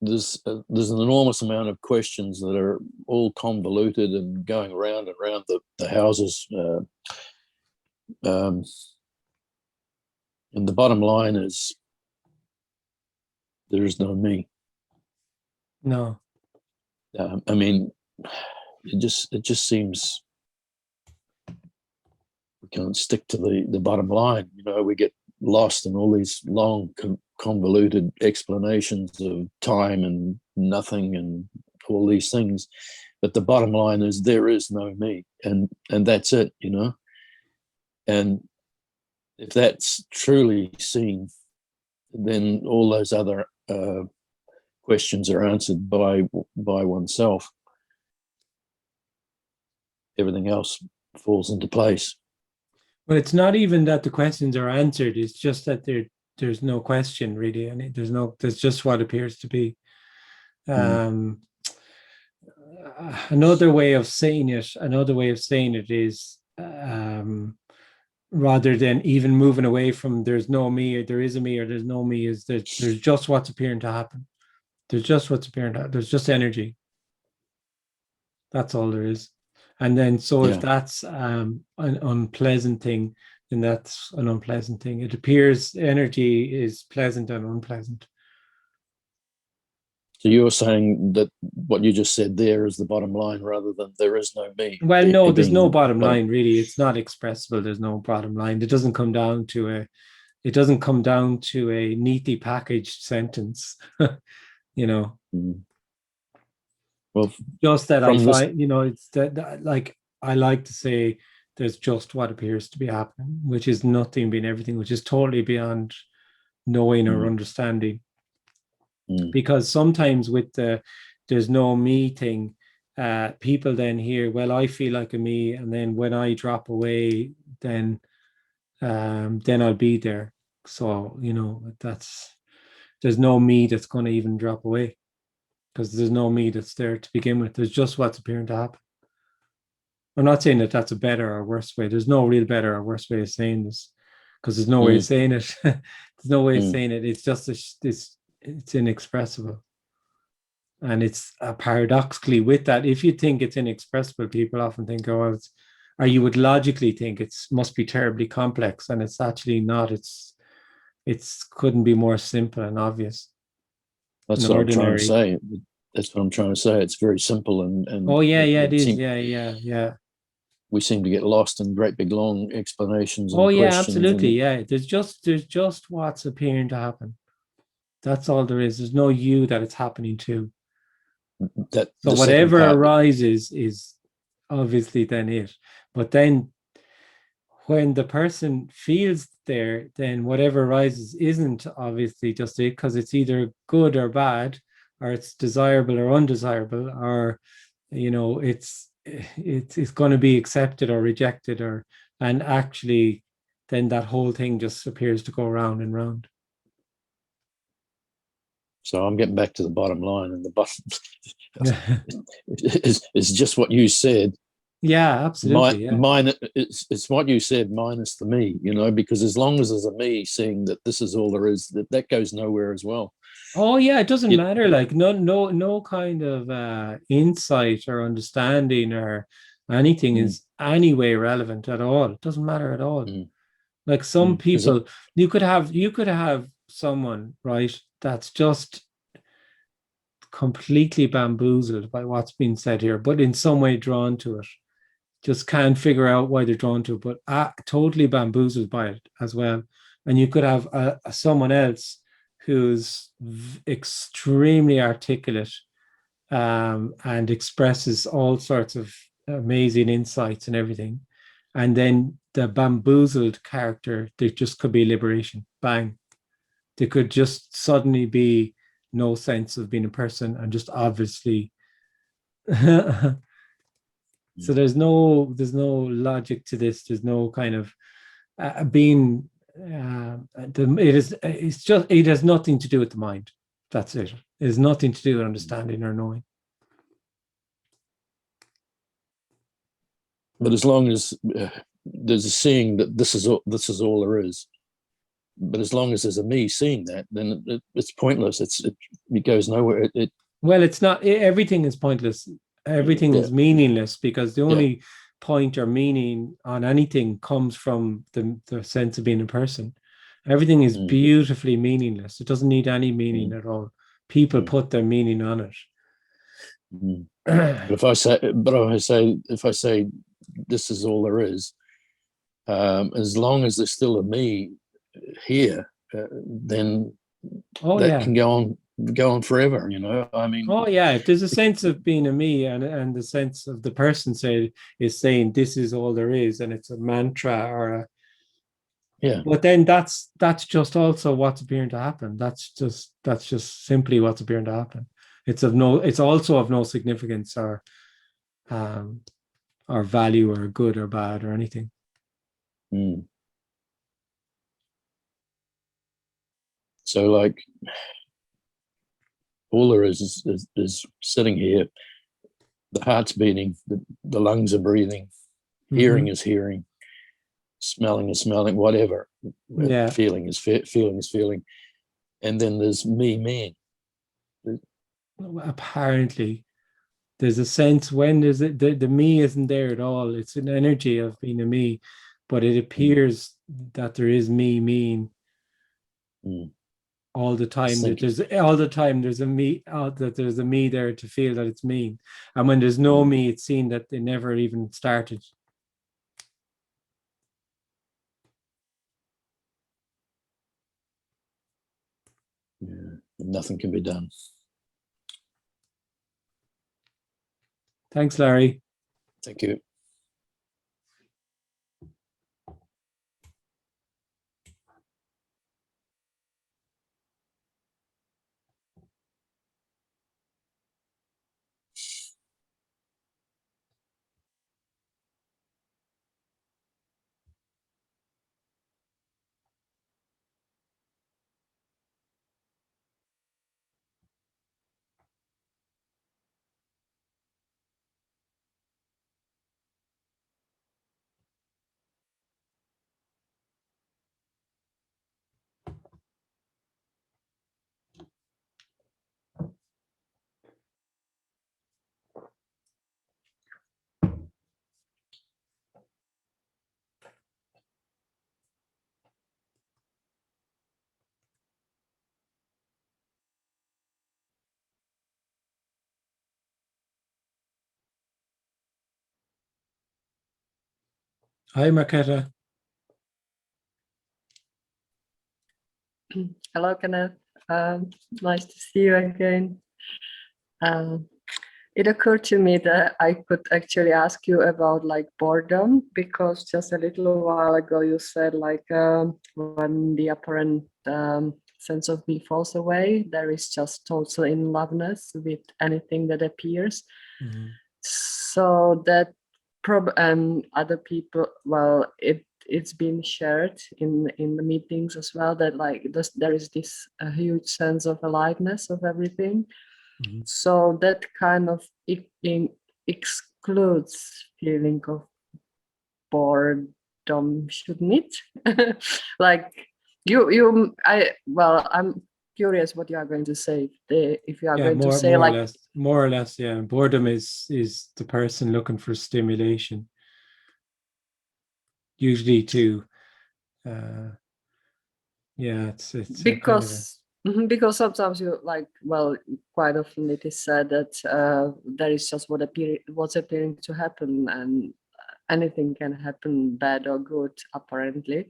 there's an enormous amount of questions that are all convoluted and going around and around the houses. And the bottom line is there is no me. No. I mean, it just seems we can't stick to the bottom line. You know, we get lost in all these long convoluted explanations of time and nothing and all these things, but the bottom line is there is no me, and that's it, you know. And if that's truly seen, then all those other questions are answered by oneself. Everything else falls into place. But it's not even that the questions are answered, it's just that there's no question really, and there's just what appears to be. Another way of saying it is rather than even moving away from there's no me or there is a me or there's no me, is that there's just what's appearing to happen. There's just what's appearing to happen. There's just energy. That's all there is. And then if that's an unpleasant thing, then that's an unpleasant thing. It appears energy is pleasant and unpleasant. So you're saying that what you just said there is the bottom line rather than there is no me. Well, no, there's no bottom line really. It's not expressible. There's no bottom line. It doesn't come down to a neatly packaged sentence, you know. Mm. Well, just that I find, you know, it's that like I like to say there's just what appears to be happening, which is nothing being everything, which is totally beyond knowing or understanding. Because sometimes with there's no me thing, people then hear, well, I feel like a me, and then when I drop away, then I'll be there. So, you know, there's no me that's going to even drop away, because there's no me that's there to begin with. There's just what's appearing to happen. I'm not saying that that's a better or worse way. There's no real better or worse way of saying this, because there's no way of saying it. There's no way of saying it. It's just it's inexpressible. And it's paradoxically with that, if you think it's inexpressible, people often think, oh, well, or you would logically think it must be terribly complex, and it's actually not. It's couldn't be more simple and obvious. That's what I'm trying to say. That's what I'm trying to say. It's very simple and oh yeah, it is. Yeah. We seem to get lost in great big long explanations. Oh yeah, absolutely. Yeah, there's just what's appearing to happen. That's all there is. There's no you that it's happening to. So whatever arises is obviously then it. But then when the person feels there, then whatever arises isn't obviously just it, because it's either good or bad, or it's desirable or undesirable, or, you know, it's going to be accepted or rejected, and actually then that whole thing just appears to go round and round. So I'm getting back to the bottom line, and the bottom is just what you said. Yeah, absolutely. It's what you said minus the me, you know, because as long as there's a me seeing that this is all there is, that goes nowhere as well. Oh yeah, it doesn't matter. Like no kind of insight or understanding or anything is anyway relevant at all. It doesn't matter at all. Like some people, you could have someone, right, that's just completely bamboozled by what's being said here, but in some way drawn to it. Just can't figure out why they're drawn to it, but totally bamboozled by it as well. And you could have someone else who's extremely articulate and expresses all sorts of amazing insights and everything. And then the bamboozled character, there just could be liberation. Bang. There could just suddenly be no sense of being a person and just obviously. So there's no logic to this. There's no kind of being. It has nothing to do with the mind. That's it. It has nothing to do with understanding or knowing. But as long as there's a seeing that this is all there is, but as long as there's a me seeing that, then it's pointless. It goes nowhere. Well, it's not. Everything is pointless. Everything is meaningless, because the only point or meaning on anything comes from the sense of being a person. Everything is beautifully meaningless. It doesn't need any meaning at all. People put their meaning on it. But if I say this is all there is, as long as there's still a me here, then that can go on forever. I mean. Oh yeah, if there's a sense of being a me, and the sense of the person is saying this is all there is, and it's a mantra or a. Yeah. But then that's just also what's appearing to happen. That's just simply what's appearing to happen. It's also of no significance or value or good or bad or anything. So like all there is sitting here, the heart's beating, the lungs are breathing, hearing is hearing, smelling is smelling, whatever. Yeah. Feeling is feeling. And then there's me. Apparently, there's a sense when there's the me isn't there at all. It's an energy of being a me, but it appears that there is me all the time. There's a me that there's a me there to feel that it's me, and when there's no me, it's seen that they never even started. Yeah, nothing can be done. Thanks, Larry. Thank you. Hi, Marketa. Hello, Kenneth. Nice to see you again. It occurred to me that I could actually ask you about like boredom, because just a little while ago you said like when the apparent sense of me falls away, there is just total in loveness with anything that appears. So that other people, well, it's been shared in the meetings as well, that like there is this huge sense of aliveness of everything. So that kind of excludes feeling of boredom, shouldn't it? Like I'm curious what you are going to say. If you are going to say more or less, yeah. Boredom is the person looking for stimulation, usually to it's because because sometimes you like, well, quite often it is said that there is just what's appearing to happen, and anything can happen, bad or good, apparently.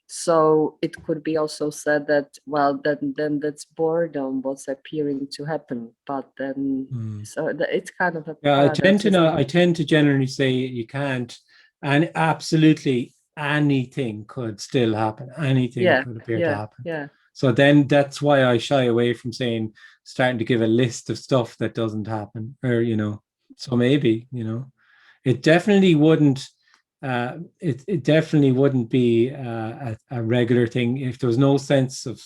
So it could be also said that, well, then that's boredom, what's appearing to happen. But then, so it's kind of a Yeah, I tend paradox, to isn't know. it? I tend to generally say you can't, and absolutely anything could still happen. Anything Yeah, could appear to yeah, happen. yeah. So then that's why I shy away from starting to give a list of stuff that doesn't happen, or so maybe it definitely wouldn't. It definitely wouldn't be a regular thing if there was no sense of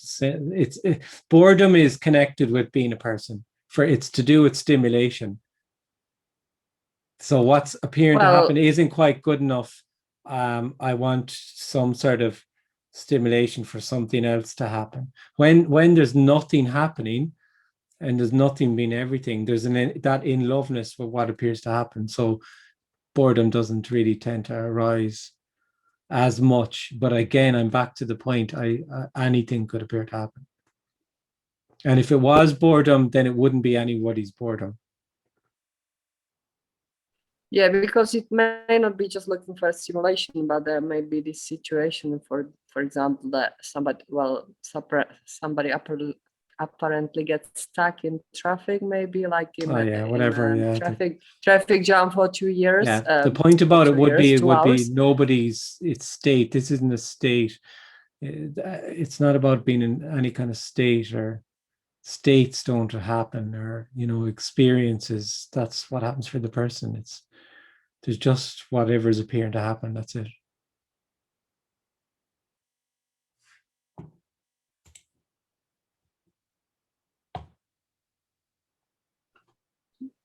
boredom is connected with being a person. For it's to do with stimulation. So what's appearing to happen Well, isn't quite good enough. I want some sort of stimulation for something else to happen. When there's nothing happening and there's nothing being everything, there's that in loveness with what appears to happen. So boredom doesn't really tend to arise as much. But again, I'm back to the point. Anything could appear to happen. And if it was boredom, then it wouldn't be anybody's boredom. yeah, because it may not be just looking for a stimulation, but there may be this situation, for example, that somebody apparently gets stuck in traffic, maybe like in, Whatever. traffic jam for 2 years. Yeah, the point about it would be 2 hours. nobody's state. This isn't a state. It's not about being in any kind of state, or states don't happen, or experiences. That's what happens for the person. There's just whatever's appearing to happen. That's it.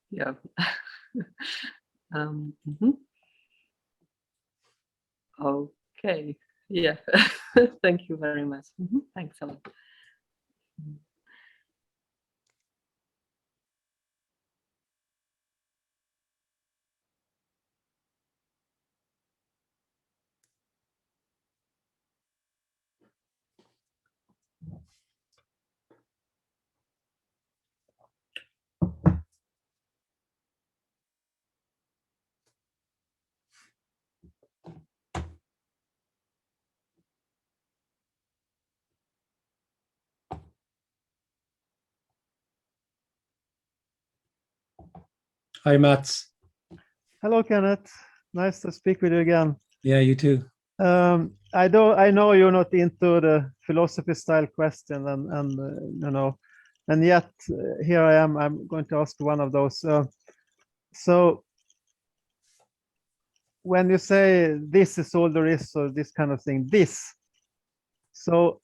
Yeah. Mhm. Okay. Yeah. Thank you very much. Thanks a lot. Hi, Mats. Hello, Kenneth. Nice to speak with you again. Yeah, you too. I know you're not into the philosophy style question, and yet here I am. I'm going to ask one of those. So when you say this is all there is, or this kind of thing, so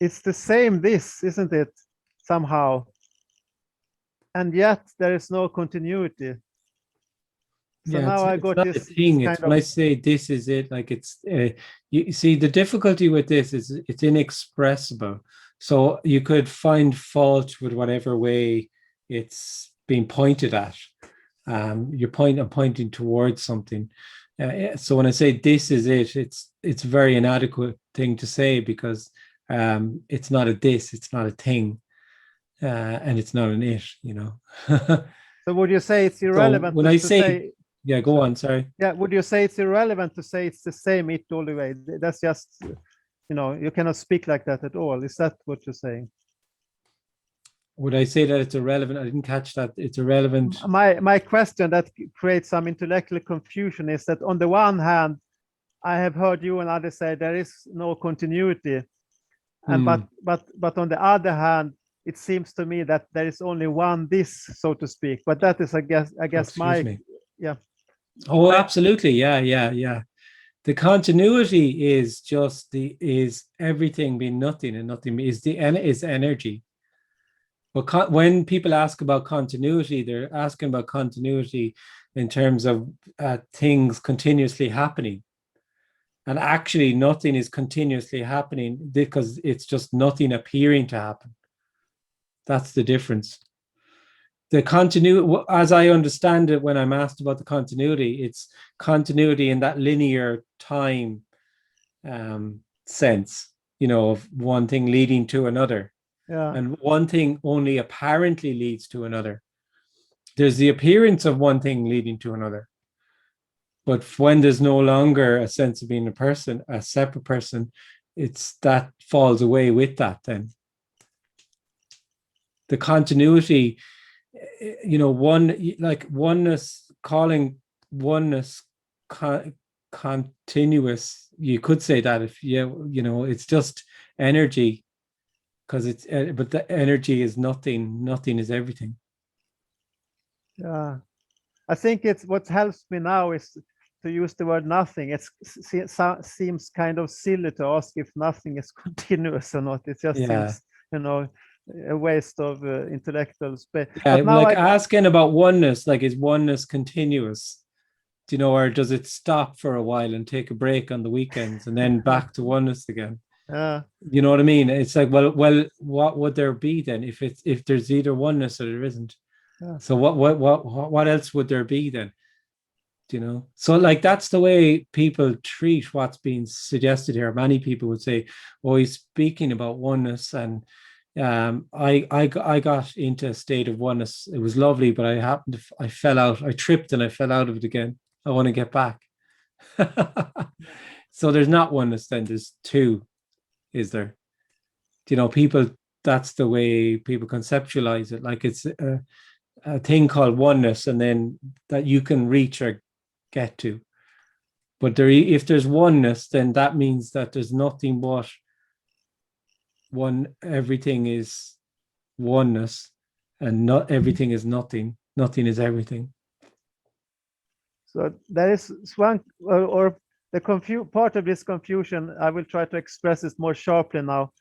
it's the same this, isn't it? Somehow, and yet there is no continuity. So Yeah, now I it's got not a this thing. kind It's when I say this is it, like you see the difficulty with this is it's inexpressible. So you could find fault with whatever way it's being pointed at. I'm pointing towards something. So when I say this is it, it's a very inadequate thing to say, because it's not a this, it's not a thing, and it's not an it. So would you say it's irrelevant when to I to say, say? yeah, go on. Sorry. Yeah, would you say it's irrelevant to say it's the same it all the way? That's just, you cannot speak like that at all. Is that what you're saying? Would I say that it's irrelevant? I didn't catch that. It's irrelevant. My question that creates some intellectual confusion is that on the one hand, I have heard you and others say there is no continuity, and but on the other hand, it seems to me that there is only one this, so to speak. But that is, I guess Excuse me. yeah. Oh, absolutely. Yeah. The continuity is is everything being nothing, and nothing is energy. But when people ask about continuity, they're asking about continuity in terms of things continuously happening. And actually, nothing is continuously happening, because it's just nothing appearing to happen. That's the difference. The continuity, as I understand it, when I'm asked about the continuity, it's continuity in that linear time sense, of one thing leading to another. Yeah. And one thing only apparently leads to another. There's the appearance of one thing leading to another, But when there's no longer a sense of being a person, a separate person, it's that falls away with that. Then the continuity, like oneness, calling oneness continuous. You could say that if it's just energy, because but the energy is nothing. Nothing is everything. Yeah, I think it's what helps me now is to use the word nothing. It seems kind of silly to ask if nothing is continuous or not. It just seems, a waste of intellectual space. Yeah, But now like asking about oneness, like is oneness continuous? Or does it stop for a while and take a break on the weekends and then back to oneness again? You know what I mean? It's like, well, what would there be then if there's either oneness or there isn't? Yeah. So what else would there be then? So like that's the way people treat what's being suggested here. Many people would say, "Oh, he's speaking about oneness," and I got into a state of oneness. It was lovely, but I fell out. I tripped and I fell out of it again. I want to get back. So there's not oneness then. There's two, is there? People. That's the way people conceptualize it. Like it's a thing called oneness, and then that you can reach or get to. But if there's oneness, then that means that there's nothing but one. Everything is oneness, and not everything is nothing. Nothing is everything. So there is one, or the part of this confusion. I will try to express this more sharply now.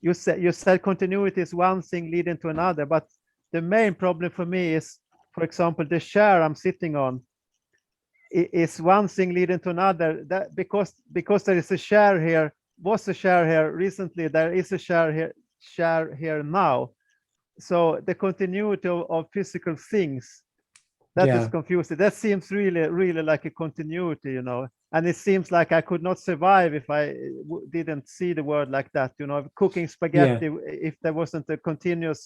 You said continuity is one thing leading to another, but the main problem for me is, for example, the chair I'm sitting on is one thing leading to another. That because there is a chair here, was a chair here recently, there is a chair here now. So the continuity of physical things, that is confusing. That seems really like a continuity, and it seems like I could not survive if I didn't see the word like that, cooking spaghetti, if there wasn't a continuous,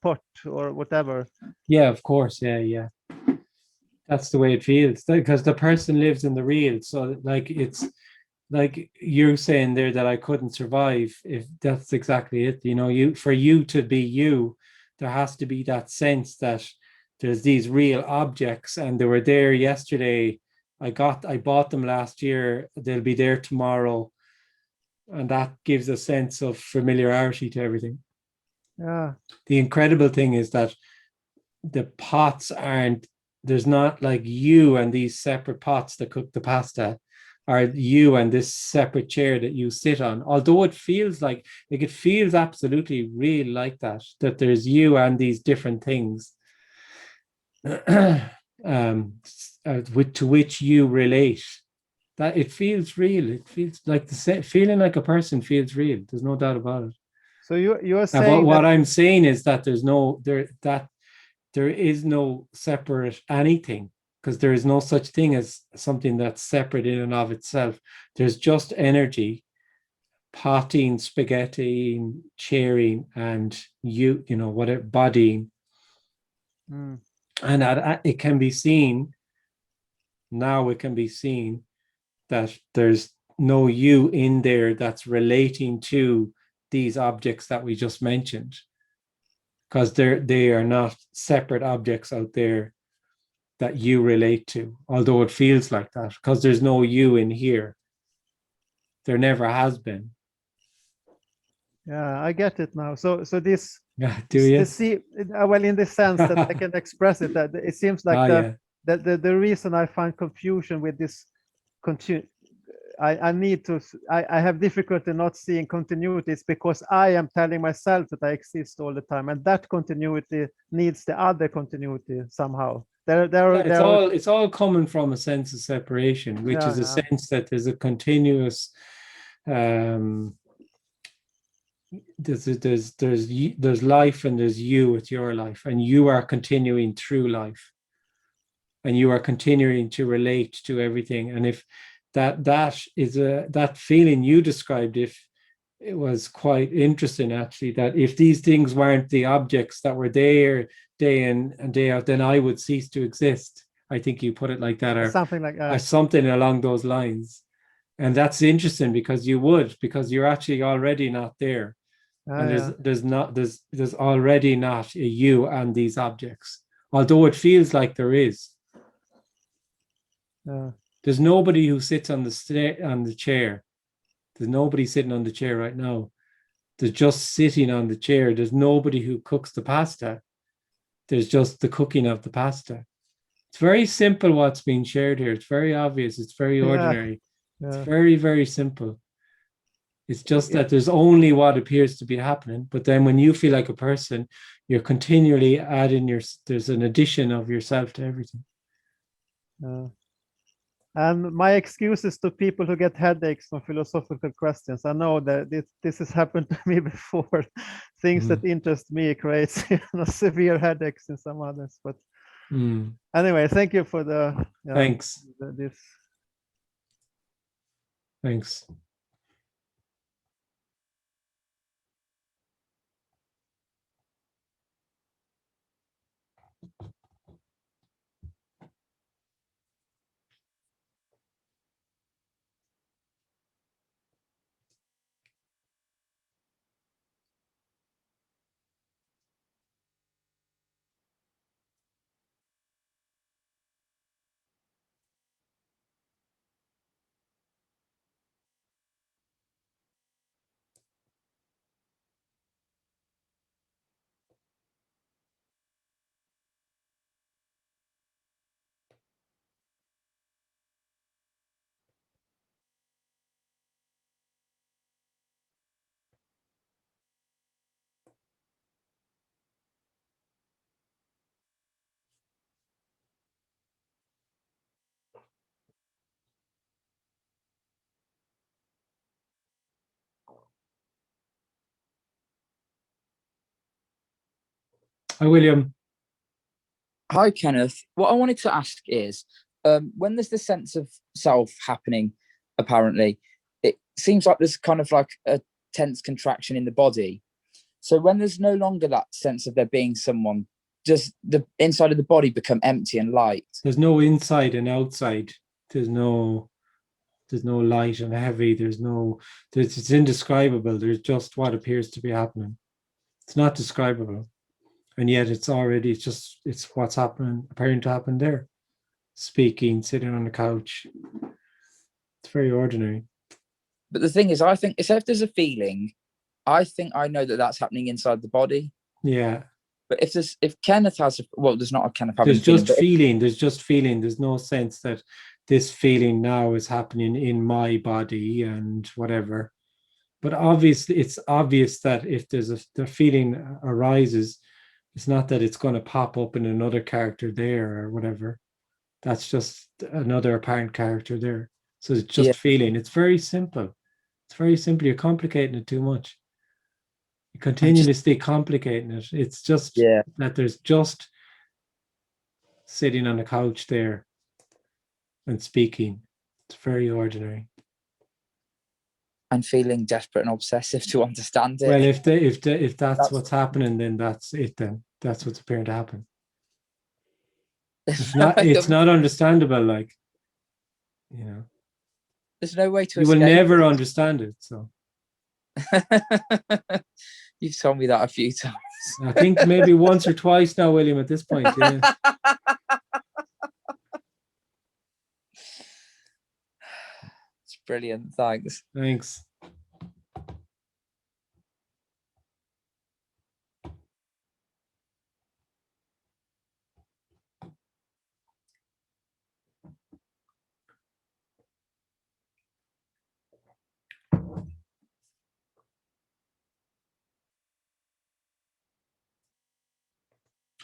pot or whatever. Yeah, of course. Yeah. That's the way it feels, because the person lives in the real. So like it's like you're saying there that I couldn't survive. If that's exactly it, for you to be you, there has to be that sense that there's these real objects and they were there yesterday. I bought them last year. They'll be there tomorrow. And that gives a sense of familiarity to everything. Yeah. The incredible thing is that the pots there's not like you and these separate pots that cook the pasta, are you and this separate chair that you sit on. Although it feels like it feels absolutely real like that there's you and these different things to which you relate. That it feels real. It feels like feeling like a person feels real. There's no doubt about it. So you're saying what I'm saying is that there is no separate anything, because there is no such thing as something that's separate in and of itself. There's just energy, potting, spaghetti, chairing, and whatever, bodying. And it can be seen, now it can be seen that there's no you in there that's relating to these objects that we just mentioned, because they are not separate objects out there that you relate to, although it feels like that, because there's no you in here. There never has been. Yeah, I get it now. So this. Yeah, do you? Well, in the sense that I can express it, that it seems like the reason I find confusion with this I have difficulty not seeing continuities because I am telling myself that I exist all the time, and that continuity needs the other continuity somehow. It's all coming from a sense of separation, which is a sense that there's a continuous there's life and there's you. It's your life, and you are continuing through life, and you are continuing to relate to everything. And if that is that feeling you described, if it was quite interesting actually, that if these things weren't the objects that were there day in and day out, then I would cease to exist. I think you put it like that, or something like something along those lines. And that's interesting because you're actually already not there. And there's already not a you and these objects, although it feels like there is. There's nobody who sits on the chair. There's nobody sitting on the chair right now. There's just sitting on the chair. There's nobody who cooks the pasta. There's just the cooking of the pasta. It's very simple what's being shared here. It's very obvious. It's very ordinary. It's very, very simple. It's just that there's only what appears to be happening. But then when you feel like a person, you're continually adding there's an addition of yourself to everything. And my excuses to people who get headaches from philosophical questions. I know that this has happened to me before. Things that interest me creates severe headaches in some others. But anyway, thank you for the thanks. This. Thanks. Hi, William. Hi, Kenneth. What I wanted to ask is, when there's this sense of self happening, apparently, it seems like there's kind of like a tense contraction in the body. So when there's no longer that sense of there being someone, does the inside of the body become empty and light? There's no inside and outside. There's no light and heavy. It's indescribable. There's just what appears to be happening. It's not describable. And yet it's what's happening, appearing to happen there. Speaking, sitting on the couch. It's very ordinary. But the thing is, I think if there's a feeling, I think I know that that's happening inside the body. Yeah. But if Kenneth has, there's not a Kenneth having there's just feeling. There's just feeling. There's no sense that this feeling now is happening in my body and whatever. But obviously, it's obvious that if the feeling arises, it's not that it's going to pop up in another character there or whatever. That's just another apparent character there. So it's just feeling. It's very simple. It's very simple. You're complicating it too much. You're continuously complicating it. It's just that there's just sitting on the couch there and speaking. It's very ordinary. And feeling desperate and obsessive to understand it. Well, if that's what's happening, then that's it. Then that's what's appearing to happen. It's not understandable. Like, there's no way to. You will never understand it. So. You've told me that a few times. I think maybe once or twice now, William. At this point, yeah. It's brilliant. Thanks. Thanks.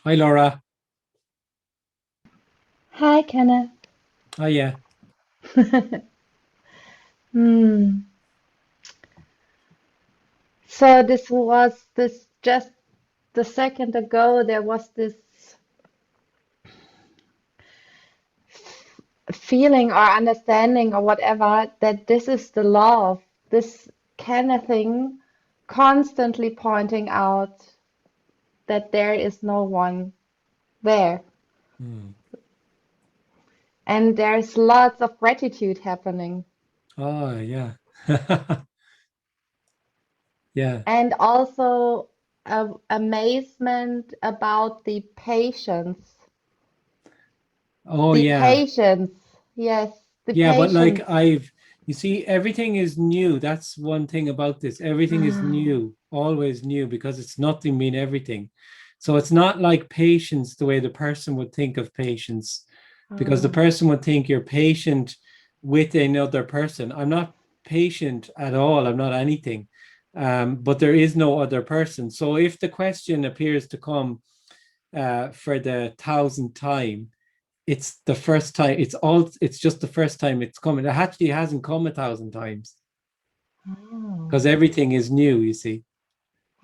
Hi, Laura. Hi, Kenneth. Oh, yeah. So this just the second ago, there was this feeling or understanding or whatever that this is the law of this kind of thing, constantly pointing out that there is no one there. and there's lots of gratitude happening. Oh, yeah. Yeah. And also amazement about the patience. Oh, The yeah. patience. Yes, the Yeah, but like patience. you see, everything is new. That's one thing about this. Everything is new, always new, because it's nothing mean everything. So it's not like patience the way the person would think of patience, because the person would think you're patient with another person. I'm not patient at all. I'm not anything. But there is no other person. So if the question appears to come for the 1000th time, it's the first time. It's just the first time it's coming. It actually hasn't come 1000 times because everything is new, you see.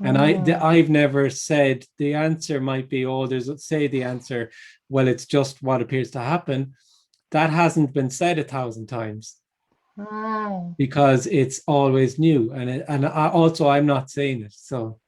And I've never said the answer might be, oh, there's, say the answer, well, it's just what appears to happen. That hasn't been said 1000 times because it's always new. And also I'm not saying it. So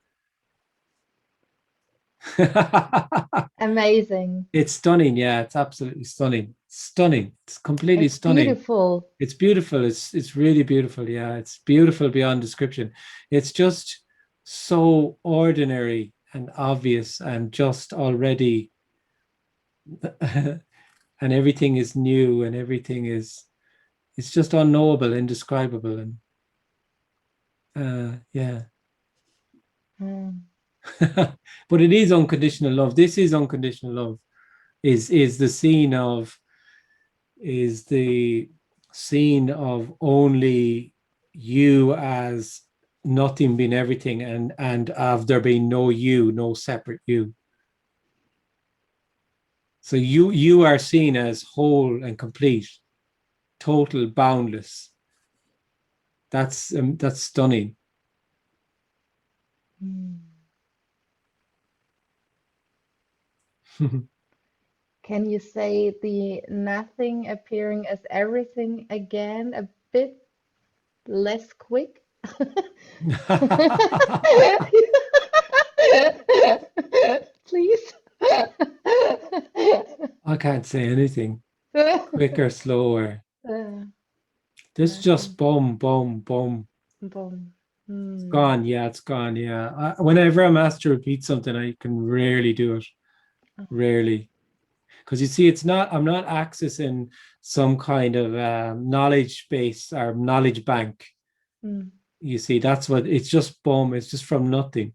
Amazing. it's stunning. Yeah, it's absolutely stunning. Stunning. It's completely It's stunning. beautiful. It's beautiful. It's really beautiful. Yeah, it's beautiful beyond description. It's just so ordinary and obvious and just already and everything is new and everything is, it's just unknowable, indescribable, and yeah. But it is unconditional love. This is unconditional love. Is the scene of only you as nothing being everything, and of there being no you, no separate you. So you are seen as whole and complete, total, boundless. That's stunning. Can you say the nothing appearing as everything again a bit less quick? Please. I can't say anything quicker, slower. This Nothing. just boom, boom, boom. Boom. It's gone. Yeah, it's gone. Yeah. Whenever I'm asked to repeat something, I can rarely do it. Rarely. Because you see, I'm not accessing some kind of knowledge base or knowledge bank. You see, that's what, it's just boom. It's just from nothing.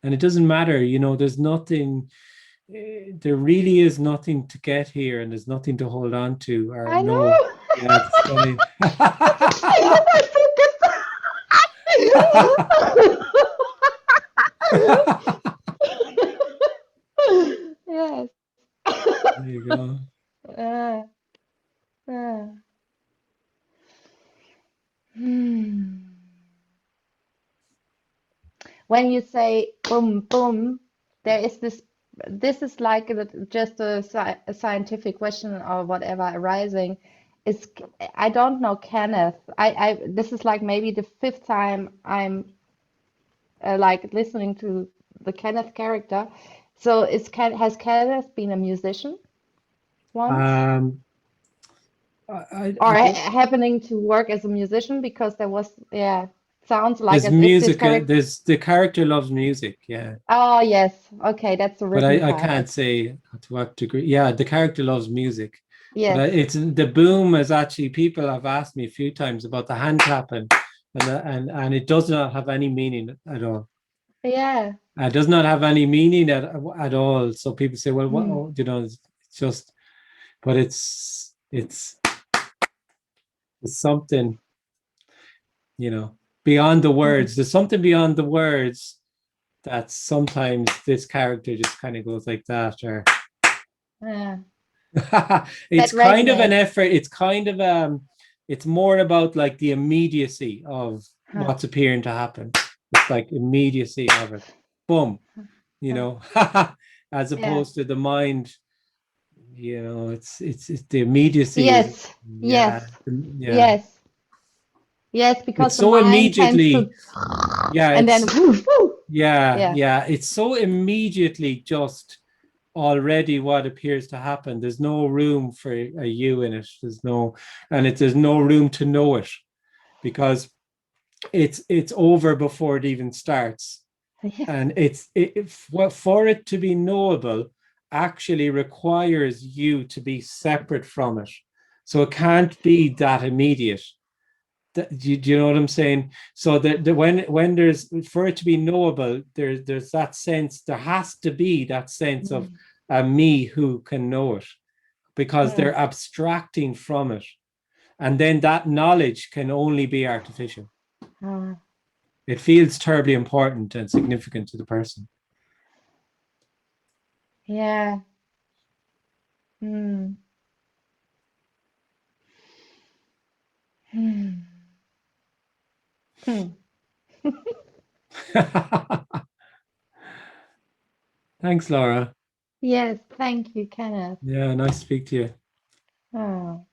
And it doesn't matter, there's nothing, there really is nothing to get here, and there's nothing to hold on to or I know. know. Yeah, it's funny. Yes. There you go. Uh, uh. When you say boom, boom, there is this is like just a scientific question or whatever arising. Is I don't know Kenneth. This is like maybe the fifth time I'm like listening to the Kenneth character. So has Kenneth been a musician once? Or happening to work as a musician, because there was, yeah, sounds like There's as if this music, character. there's the character loves music, yeah. Oh yes, okay, that's the But written I part. can't say to what degree. Yeah, the character loves music. Yes. But it's the boom is actually, people have asked me a few times about the hand clapping, and it does not have any meaning at all. Yeah. It does not have any meaning at all. So people say, well, what, it's just, but it's something, beyond the words. There's something beyond the words that sometimes this character just kind of goes like that, or Yeah. it's That kind of an resonates. effort. It's kind of it's more about like the immediacy of what's appearing to happen. It's like immediacy of it. Boom, as opposed to the mind, it's the immediacy is, Yes, yeah, yes, yes, because it's the so mind tends immediately, to, yeah, and then it's woof, woof. yeah, it's so immediately just already what appears to happen. There's no room for a you in it. There's no room to know it, because it's over before it even starts. Yeah. And for it to be knowable actually requires you to be separate from it. So it can't be that immediate. Do you know what I'm saying? So that when there's, for it to be knowable, there's that sense, there has to be that sense of a me who can know it, because they're abstracting from it. And then that knowledge can only be artificial. It feels terribly important and significant to the person. Yeah. Hmm. Hmm. Hmm. Thanks, Laura. Yes, thank you, Kenneth. Yeah, nice to speak to you. Oh.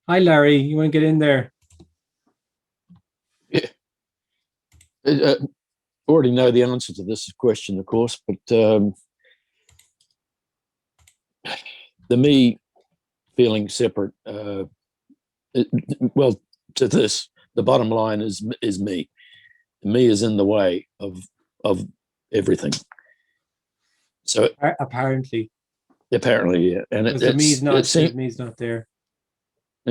Hi, Larry. You want to get in there? Yeah. Already know the answer to this question, of course, but the me feeling separate, well, to this, the bottom line is me. Me is in the way of everything. So Apparently, yeah, and because the me's it me's not there.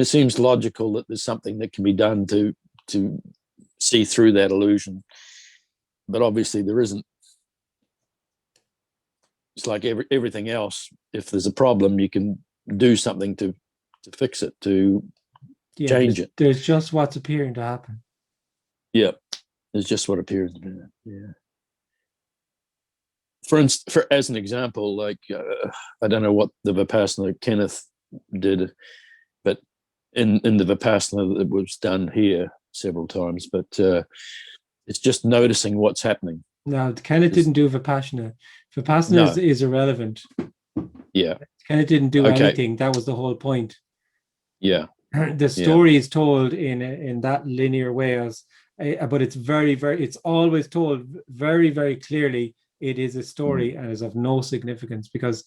seems logical that there's something that can be done to see through that illusion, but obviously there isn't. It's like everything else. If there's a problem, you can do something to fix it, to change it. There's just what's appearing to happen. Yeah, it's just what appears to be. Yeah. As an example, like I don't know what the Vipassana Kenneth did, but in the Vipassana that was done here several times, but it's just noticing what's happening. Now, Kenneth didn't do Vipassana. Vipassana is irrelevant. Yeah. Kenneth didn't do anything. That was the whole point. Yeah. The story is told in that linear way, but it's it's always told very, very clearly. It is a story and is of no significance, because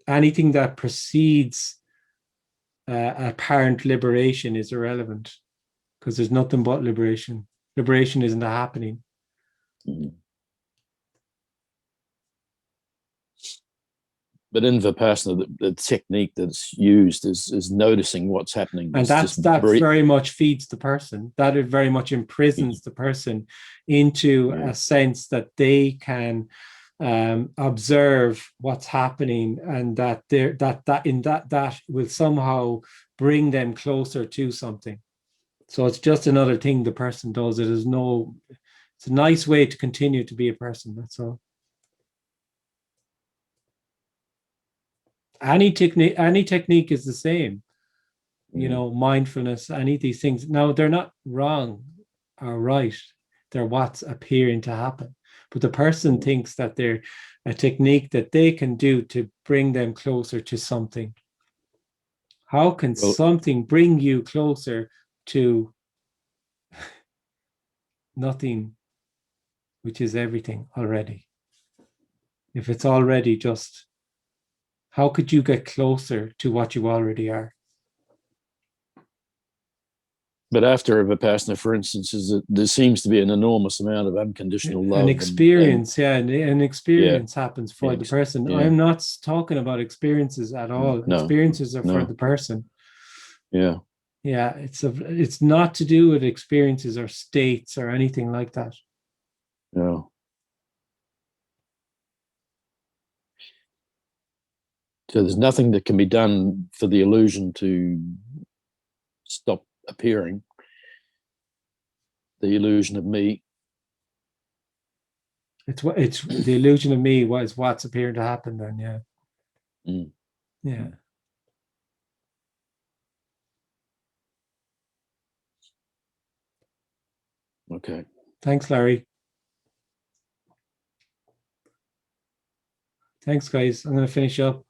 anything that precedes apparent liberation is irrelevant, because there's nothing but liberation. Liberation isn't happening. But in Vipassana, the technique that's used is noticing what's happening. And that very much feeds the person. That it very much imprisons the person into a sense that they can observe what's happening, and that that will somehow bring them closer to something. So it's just another thing the person does. It's a nice way to continue to be a person. That's all. Any technique is the same. Mindfulness, any of these things. Now, they're not wrong or right. They're what's appearing to happen. But the person thinks that they're a technique that they can do to bring them closer to something. How can something bring you closer to nothing, which is everything already? If it's already just, how could you get closer to what you already are? But after a Vipassana, for instance, there seems to be an enormous amount of unconditional love. An experience, an experience happens for the person. Yeah. I'm not talking about experiences at all. No. Experiences are for the person. Yeah. Yeah, it's not to do with experiences or states or anything like that. No. So there's nothing that can be done for the illusion to stop appearing. The illusion of me. It's the illusion of me was what's appearing to happen then, yeah. Yeah. Okay. Thanks, Larry. Thanks, guys. I'm going to finish up.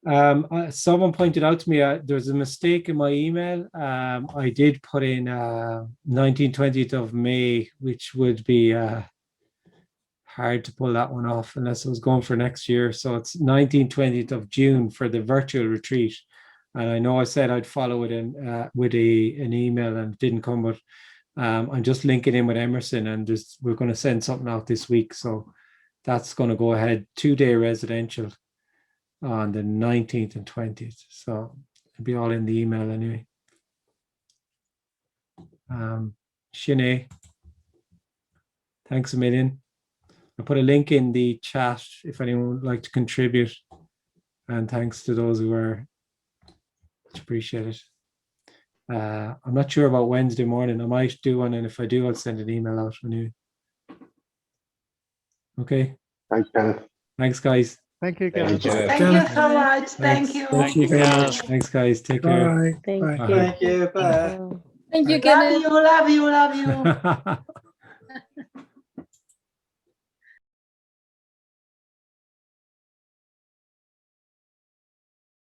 Someone pointed out to me there's a mistake in my email. I did put in 19th, 20th of May, which would be hard to pull that one off unless I was going for next year. So it's 19th, 20th of June for the virtual retreat. And I know I said I'd follow it in with an email and it didn't come, but I'm just linking in with Emerson and we're going to send something out this week. So that's going to go ahead, 2-day residential on the 19th and 20th. So it'll be all in the email anyway. Sinead, thanks a million. I'll put a link in the chat if anyone would like to contribute. And thanks to those who are, much appreciated. I'm not sure about Wednesday morning. I might do one, and if I do, I'll send an email out anyway. Okay. Thanks, Kenneth. Thanks, guys. Thank you, Thank Kenneth. you. Thank Kenneth. you so much. Thanks. Thank you. Thank you very much. Thanks, guys. Take care. Bye. Thank Bye. Bye. Thank you. Bye. Thank you, Love Kenneth. you. Love you. Love you.